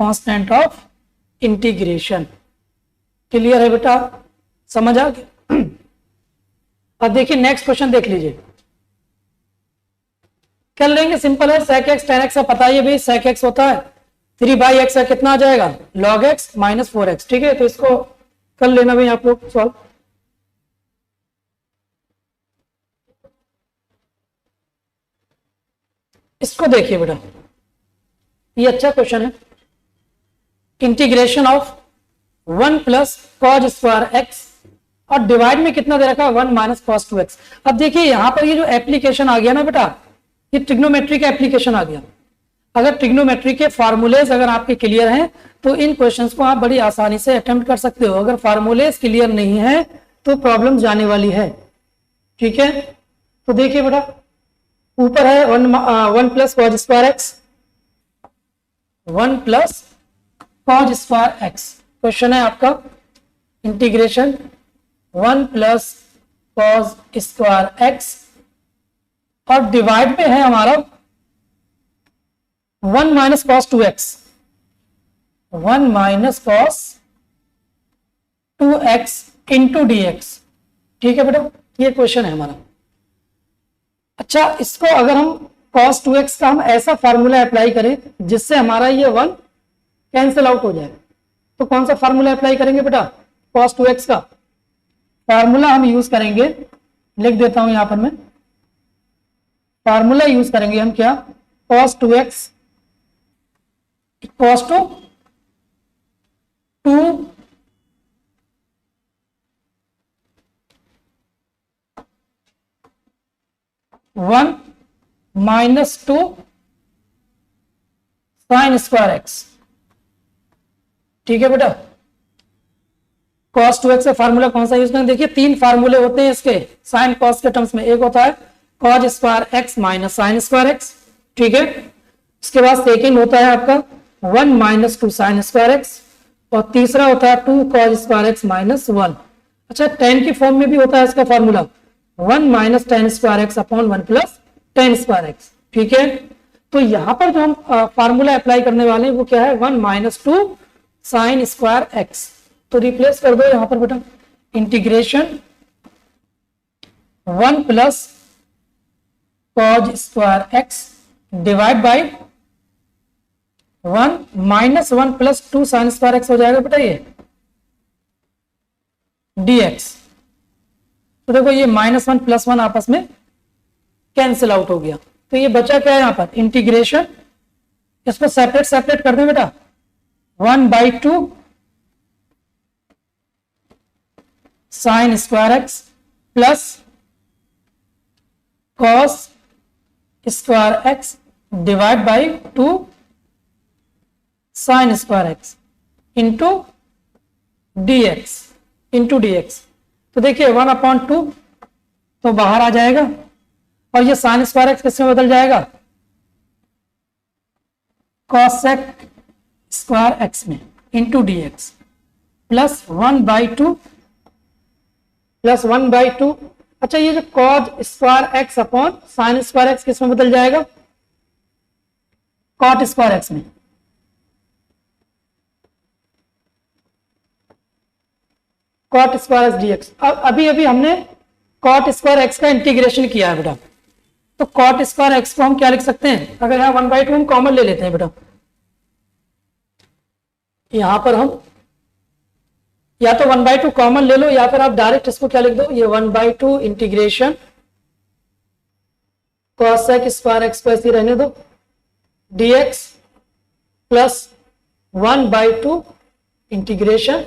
constant of integration. Clear है बेटा? समझ आ गया? अब देखिए नेक्स्ट क्वेश्चन देख लीजिए, कर लेंगे, सिंपल है। sec x tan x का पता ही है भाई, sec x होता है 3/x का कितना आ जाएगा? log x minus 4x। ठीक है, तो इसको कर लेना भाई आप लोग सॉल्व। इसको देखिए बेटा, ये अच्छा क्वेश्चन है। Integration of 1 plus cos square x और डिवाइड में कितना दे रखा है? 1 माइनस cos 2x। अब देखिए यहां पर ये जो एप्लीकेशन आ गया ना बेटा, ये ट्रिग्नोमेट्री का एप्लीकेशन आ गया। अगर ट्रिग्नोमेट्री के फार्मूलेज अगर आपके क्लियर हैं तो इन क्वेश्चंस को आप बड़ी आसानी से अटेम्प्ट कर सकते हो। अगर फार्मूलेज क्लियर नहीं है तो प्रॉब्लम जाने वाली है। ठीक है, तो देखिए बेटा, ऊपर है 1 plus cos square x, 1 plus cos square x. Question है आपका integration 1 plus cos square x और डिवाइड में है हमारा 1 minus cos 2x, 1 minus cos 2x into dx। ठीक है बेटा, ये क्वेश्चन है हमारा। अच्छा, इसको अगर हम cos 2x का हम ऐसा फार्मूला अप्लाई करें जिससे हमारा ये 1 कैंसिल आउट हो जाए, तो कौन सा फार्मूला अप्लाई करेंगे बेटा? cos 2x का फार्मूला हम यूज करेंगे, लिख देता हूं यहां पर मैं, फार्मूला यूज करेंगे हम क्या? cos 2x cos to 2 1 minus 2 sine square x. ठीक है बेटा, cos 2x का फार्मूला कौन सा यूज करें? देखिए 3 फार्मूले होते हैं इसके साइन कॉस के टर्म्स में। एक होता है cos square x minus sign square x. ठीक है, इसके बाद सेकेंड होता है आपका 1 माइनस 2 साइन स्क्वायर एक्स और तीसरा होता है 2 cos स्क्वायर एक्स माइनस 1। अच्छा, tan की फॉर्म में भी होता है इसका formula 1 minus tan square x upon 1 plus tan square x. ठीक है, तो यहां पर जो हम फार्मूला अप्लाई करने वाले हैं वो क्या है, 1 माइनस 2 साइन स्क्वायर एक्स। तो रिप्लेस कर दो यहां पर बेटा, integration 1 plus cos square x divide by 1 minus 1 plus 2 sine square x हो जाएगा बेटा ये dx। तो देखो ये -1 प्लस 1 आपस में कैंसिल आउट हो गया, तो ये बचा क्या है यहां पर, इंटीग्रेशन, इसको सेपरेट सेपरेट कर दो बेटा, 1/2 sign square x plus cos square x divide by 2 sine square x into dx। तो देखिए 1/2 तो बाहर आ जाएगा, और ये साइन स्क्वायर एक्स किसमें बदल जाएगा, कॉसेक स्क्वायर एक्स में इंटू dx प्लस 1/2 अच्छा ये जो cos square x upon sine square x किसमें बदल जाएगा, कॉट स्क्वायर एक्स में। Cot square x dx. अब अभी हमने कॉट स्क्वायर एक्स का इंटीग्रेशन किया है बेटा, तो कॉट स्क्वायर एक्स को हम क्या लिख सकते हैं, अगर यहाँ 1/2 हम कॉमन ले लेते हैं बेटा, यहां पर हम या तो 1/2 कॉमन ले लो, या फिर आप डायरेक्ट इसको क्या लिख दो, ये 1/2 इंटीग्रेशन कॉसेक स्क्वायर एक्स को ऐसे रहने दो dx प्लस 1/2 इंटीग्रेशन,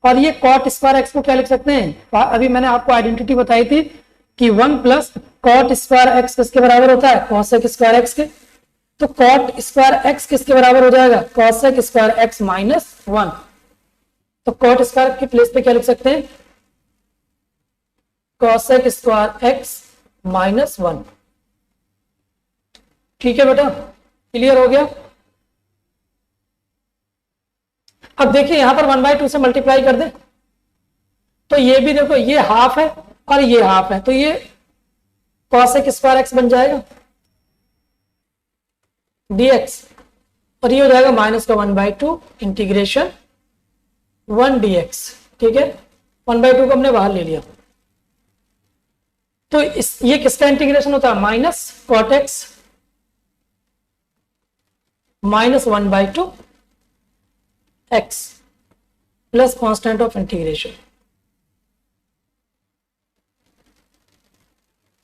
और ये कॉट स्क्वायर एक्स को क्या लिख सकते हैं, अभी मैंने आपको आइडेंटिटी बताई थी कि 1 प्लस कॉट स्क्वायर एक्स किसके बराबर होता है, कॉसेक स्क्वायर एक्स के। तो कॉट स्क्वायर एक्स किसके बराबर हो जाएगा, कॉसेक स्क्वायर एक्स -1। तो कॉट स्क्वायर की प्लेस पे क्या लिख सकते हैं, कॉसेक स्क्वायर एक्स -1। ठीक है बेटा, क्लियर हो गया। अब देखिए यहां पर 1/2 से मल्टीप्लाई कर दे, तो ये भी देखो ये हाफ है और ये हाफ है, तो ये कॉसेक स्क्वायर एक्स बन जाएगा dx, और ये हो जाएगा माइनस का 1/2 इंटीग्रेशन 1 dx। ठीक है, 1/2 को हमने बाहर ले लिया, तो ये किसका इंटीग्रेशन होता है, minus cot x -1/2 x plus constant of integration.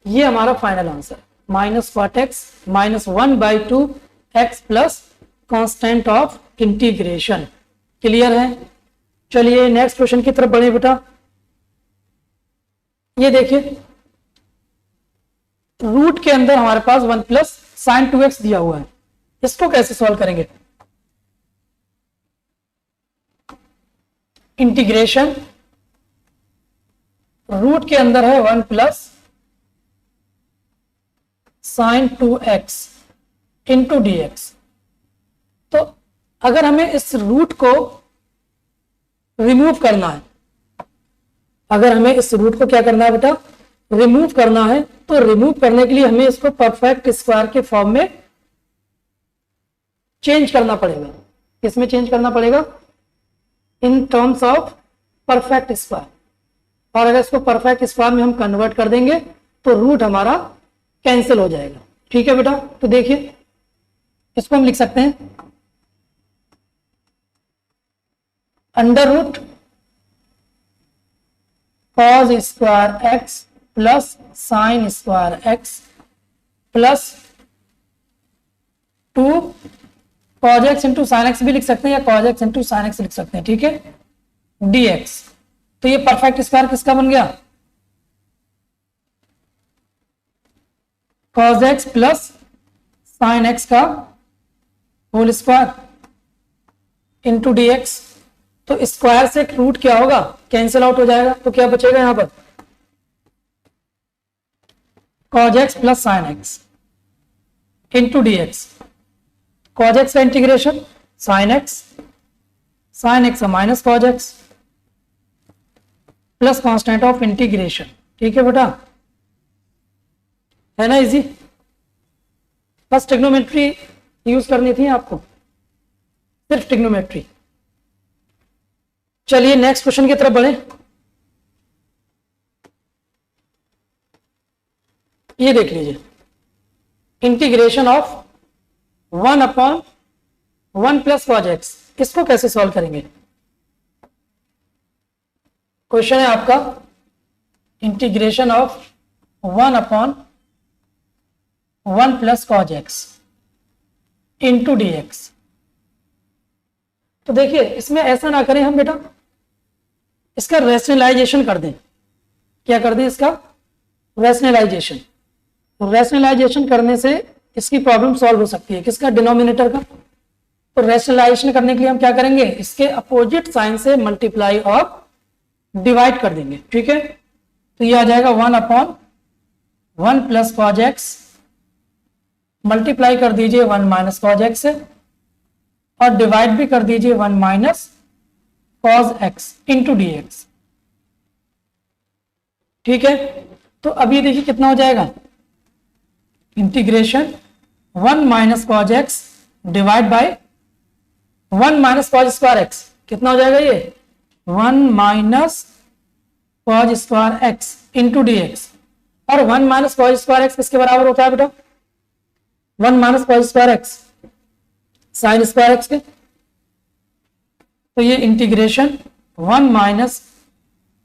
ये हमारा final answer, minus cot x -1/2 x plus constant of integration. Clear है। चलिए नेक्स्ट क्वेश्चन की तरफ बढ़े बेटा। ये देखिए रूट के अंदर हमारे पास 1 प्लस साइन 2x दिया हुआ है, इसको कैसे सॉल्व करेंगे, इंटीग्रेशन रूट के अंदर है 1 plus sign 2x into dx। तो अगर हमें इस रूट को रिमूव करना है, अगर हमें इस रूट को क्या करना है बेटा, रिमूव करना है, तो रिमूव करने के लिए हमें इसको परफेक्ट स्क्वायर के फॉर्म में चेंज करना पड़ेगा। किसमें चेंज करना पड़ेगा, in terms of perfect square. और अगर इसको परफेक्ट स्क्वायर में हम कन्वर्ट कर देंगे तो रूट हमारा कैंसिल हो जाएगा। ठीक है बेटा, तो देखिए इसको हम लिख सकते हैं under root cos square x plus sine square x plus 2 cos x into sine x भी लिख सकते हैं, या cos x into sine x लिख सकते हैं। ठीक है, dx। तो ये परफेक्ट स्क्वायर किसका बन गया, cos x plus sine x का होल स्क्वायर इंटू dx। तो स्क्वायर से रूट क्या होगा, कैंसिल आउट हो जाएगा, तो क्या बचेगा यहां पर, cos x plus sine x into dx। Cos x का इंटीग्रेशन साइन एक्स का minus cos x plus constant of integration. ठीक है बेटा, है ना इजी। बस ट्रिग्नोमेट्री यूज करनी थी आपको, सिर्फ ट्रिग्नोमेट्री। चलिए नेक्स्ट क्वेश्चन की तरफ बढ़े। ये देख लीजिए, integration of 1/1 plus cos x, इसको कैसे सॉल्व करेंगे? क्वेश्चन है आपका integration of 1/1 plus cos x into dx। तो देखिए इसमें ऐसा ना करें हम बेटा, इसका रैशनलाइजेशन कर दें। क्या कर दें? इसका रैशनलाइजेशन। रैशनलाइजेशन करने से इसकी प्रॉब्लम सॉल्व हो सकती है। किसका? डिनोमिनेटर का। तो रैशनलाइजेशन करने के लिए हम क्या करेंगे? इसके अपोजिट साइन से मल्टीप्लाई और डिवाइड कर देंगे। ठीक है, तो ये आ जाएगा 1/1 प्लस cos x, मल्टीप्लाई कर दीजिए 1 माइनस cos x से, और डिवाइड भी कर दीजिए 1 minus cos x into dx। ठीक है, तो अब ये देखिए कितना हो जाएगा, integration 1 minus cos x divide by 1 minus cos square x। कितना हो जाएगा ये? 1 minus cos square x into dx। और 1 माइनस cos स्क्वायर x किसके बराबर होता है बेटा? 1 minus cos square x sine square x के। तो ये integration 1 minus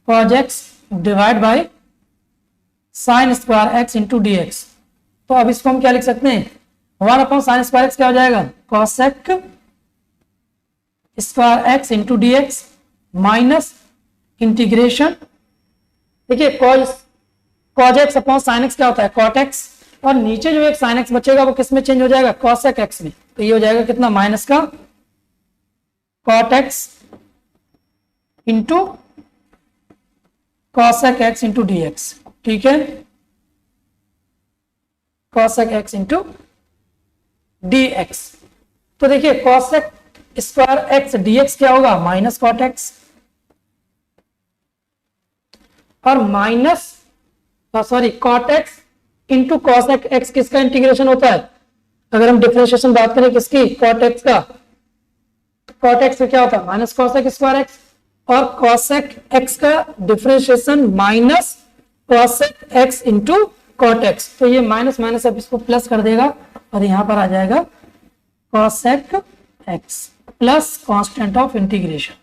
cos x divide by sine square x into dx। तो अब इसको हम क्या लिख सकते हैं? 1 अपॉन साइन स्क्वायर x क्या हो जाएगा? cosec square x into dx minus integration, देखिए cos x upon sine x क्या होता है? cot x, और नीचे जो एक साइन x बचेगा वो किस में चेंज हो जाएगा? cosec x में। तो ये हो जाएगा कितना? माइनस का cot x into cosec x into dx। ठीक है, cosec x इंटू dx। तो देखिए cosec स्क्वायर x dx क्या होगा? माइनस cot x, और minus sorry cot x into cosec x किसका इंटीग्रेशन होता है? अगर हम डिफरेंशिएशन बात करें किसकी? cot x का। cot x का क्या होता है? माइनस cosec स्क्वायर x, और cosec x का differentiation minus cosec x into cot x। तो ये माइनस माइनस अब इसको प्लस कर देगा, और यहां पर आ जाएगा cosec x plus constant of integration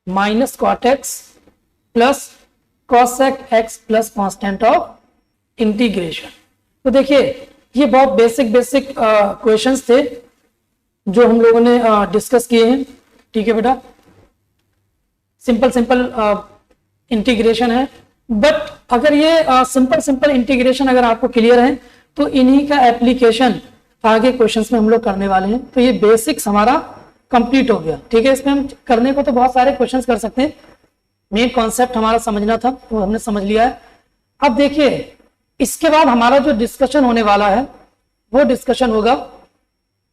minus cot x plus cosec x plus constant of integration. तो देखिए ये बहुत बेसिक क्वेश्चंस थे जो हम लोगों ने डिस्कस किए हैं। ठीक है बेटा, सिंपल इंटीग्रेशन है, बट अगर ये सिंपल इंटीग्रेशन अगर आपको क्लियर है तो इन्हीं का एप्लीकेशन आगे क्वेश्चंस में हम लोग करने वाले हैं। तो ये बेसिक्स हमारा कंप्लीट हो गया। ठीक है, इसमें हम करने को तो बहुत सारे क्वेश्चंस कर सकते हैं, मेन कॉन्सेप्ट हमारा समझना था वो हमने समझ लिया है। अब देखिए इसके बाद हमारा जो डिस्कशन होने वाला है वो डिस्कशन होगा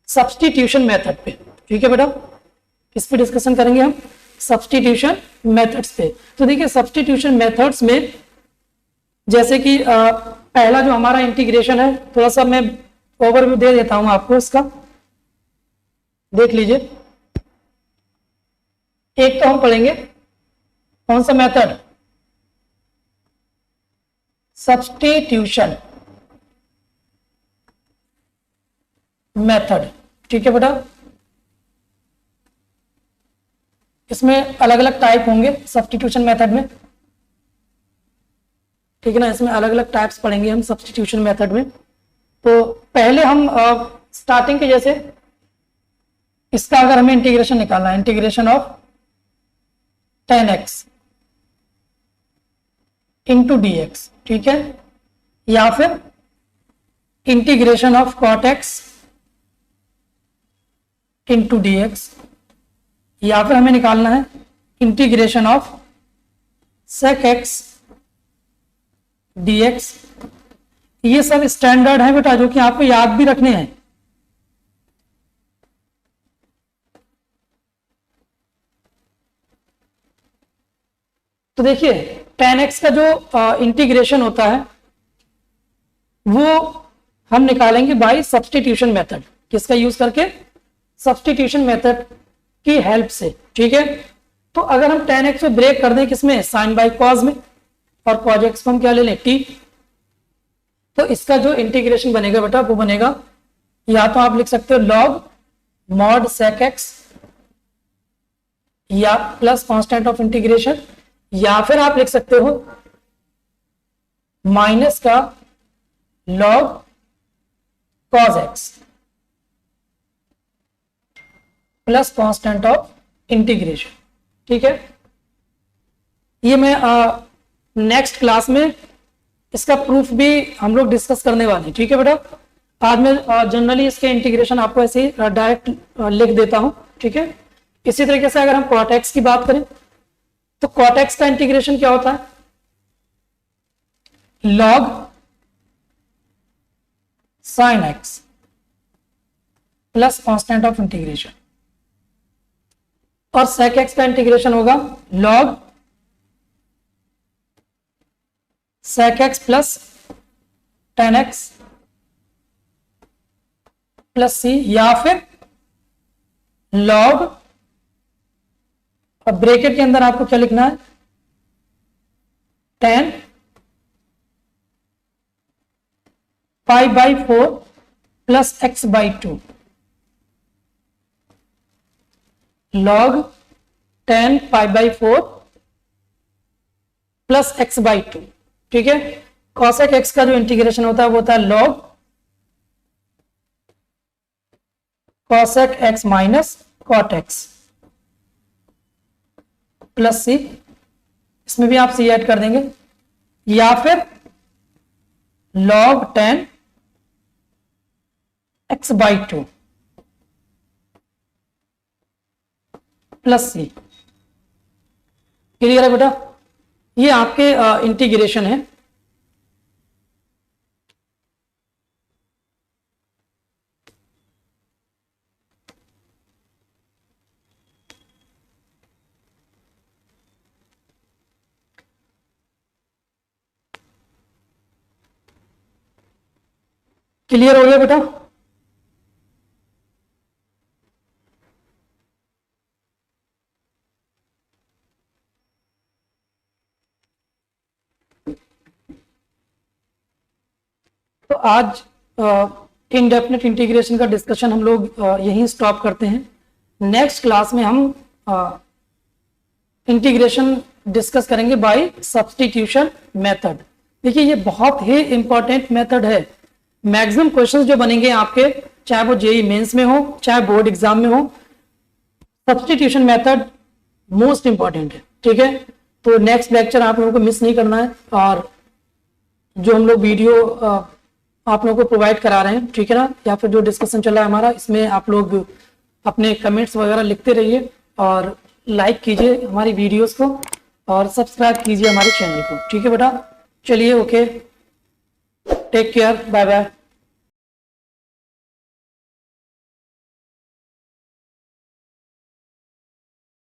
सब्स्टिट्यूशन मेथड पे। ठीक है बेटा, किस पे डिस्कशन करेंगे हम? सब्स्टिट्यूशन मेथड्स पे। तो देखिए सब्स्टिट्यूशन मेथड्स में जैसे कि पहला जो हमारा इंटीग्रेशन है, थोड़ा सा मैं ओवरव्यू दे देता हूं आपको इसका, देख लीजिए। एक तो हम पढ़ेंगे कौन सा मेथड? Substitution method. ठीक है बेटा, इसमें अलग अलग टाइप होंगे सब्स्टिट्यूशन मेथड में। ठीक है ना, इसमें अलग अलग टाइप्स पढ़ेंगे हम सब्स्टिट्यूशन मेथड में। तो पहले हम स्टार्टिंग के जैसे इसका अगर हमें इंटीग्रेशन निकालना है, integration of 10x into dx। ठीक है, या फिर integration of cot x into dx, या फिर हमें निकालना है integration of sec x dx। ये सब स्टैंडर्ड है बेटा जो कि आपको याद भी रखने हैं। तो देखिए tan x का जो इंटीग्रेशन होता है वो हम निकालेंगे बाय सब्स्टिट्यूशन मेथड। किसका यूज करके? सब्स्टिट्यूशन मेथड की हेल्प से। ठीक है, तो अगर हम tan x में ब्रेक कर दें किसमें? साइन बाय कॉज में, और cos x को हम क्या ले लें? t। तो इसका जो इंटीग्रेशन बनेगा बेटा वो बनेगा, या तो आप लिख सकते हो log mod sec x या प्लस कांस्टेंट ऑफ इंटीग्रेशन, या फिर आप लिख सकते हो माइनस का log cos x plus constant of integration. ठीक है, ये मैं नेक्स्ट क्लास में इसका प्रूफ भी हम लोग डिस्कस करने वाले हैं। ठीक है बेटा, आज मैं जनरली इसके इंटीग्रेशन आपको ऐसे ही डायरेक्ट लिख देता हूं। ठीक है, इसी तरीके से अगर हम cot x की बात करें तो cot x का इंटीग्रेशन क्या होता है? log sin x plus constant of integration, और sec x का इंटीग्रेशन होगा log sec x plus tan x plus c, या फिर log, अब ब्रैकेट के अंदर आपको क्या लिखना है? tan pi by 4 plus x by 2, log tan pi by 4 plus x by 2। ठीक है, cosec x का जो इंटीग्रेशन होता है वो होता है log cosec x minus cot x plus c, इसमें भी आप c ऐड कर देंगे, या फिर log tan x by 2 plus c। Clear है बेटा? ये आपके इंटीग्रेशन है। क्लियर हो गया बेटा? तो आज इनडेफिनेट इंटीग्रेशन का डिस्कशन हम लोग यहीं स्टॉप करते हैं। नेक्स्ट क्लास में हम इंटीग्रेशन डिस्कस करेंगे बाय सब्स्टिट्यूशन मेथड। देखिए ये बहुत ही इंपॉर्टेंट मेथड है। मैक्सिमम क्वेश्चंस जो बनेंगे आपके, चाहे वो जेईई मेंस में हो चाहे बोर्ड एग्जाम में हो, सब्स्टिट्यूशन मेथड मोस्ट इंपॉर्टेंट है। ठीक है, तो नेक्स्ट लेक्चर आप लोगों को मिस नहीं करना है, और जो हम लोग वीडियो आप लोगों को प्रोवाइड करा रहे हैं, ठीक है ना, या फिर जो डिस्कशन चल रहा है हमारा, इसमें आप लोग अपने कमेंट्स वगैरह लिखते रहिए, और लाइक कीजिए हमारी वीडियोस को, और सब्सक्राइब कीजिए हमारे चैनल को। ठीक है बेटा, चलिए, okay, take care, bye bye.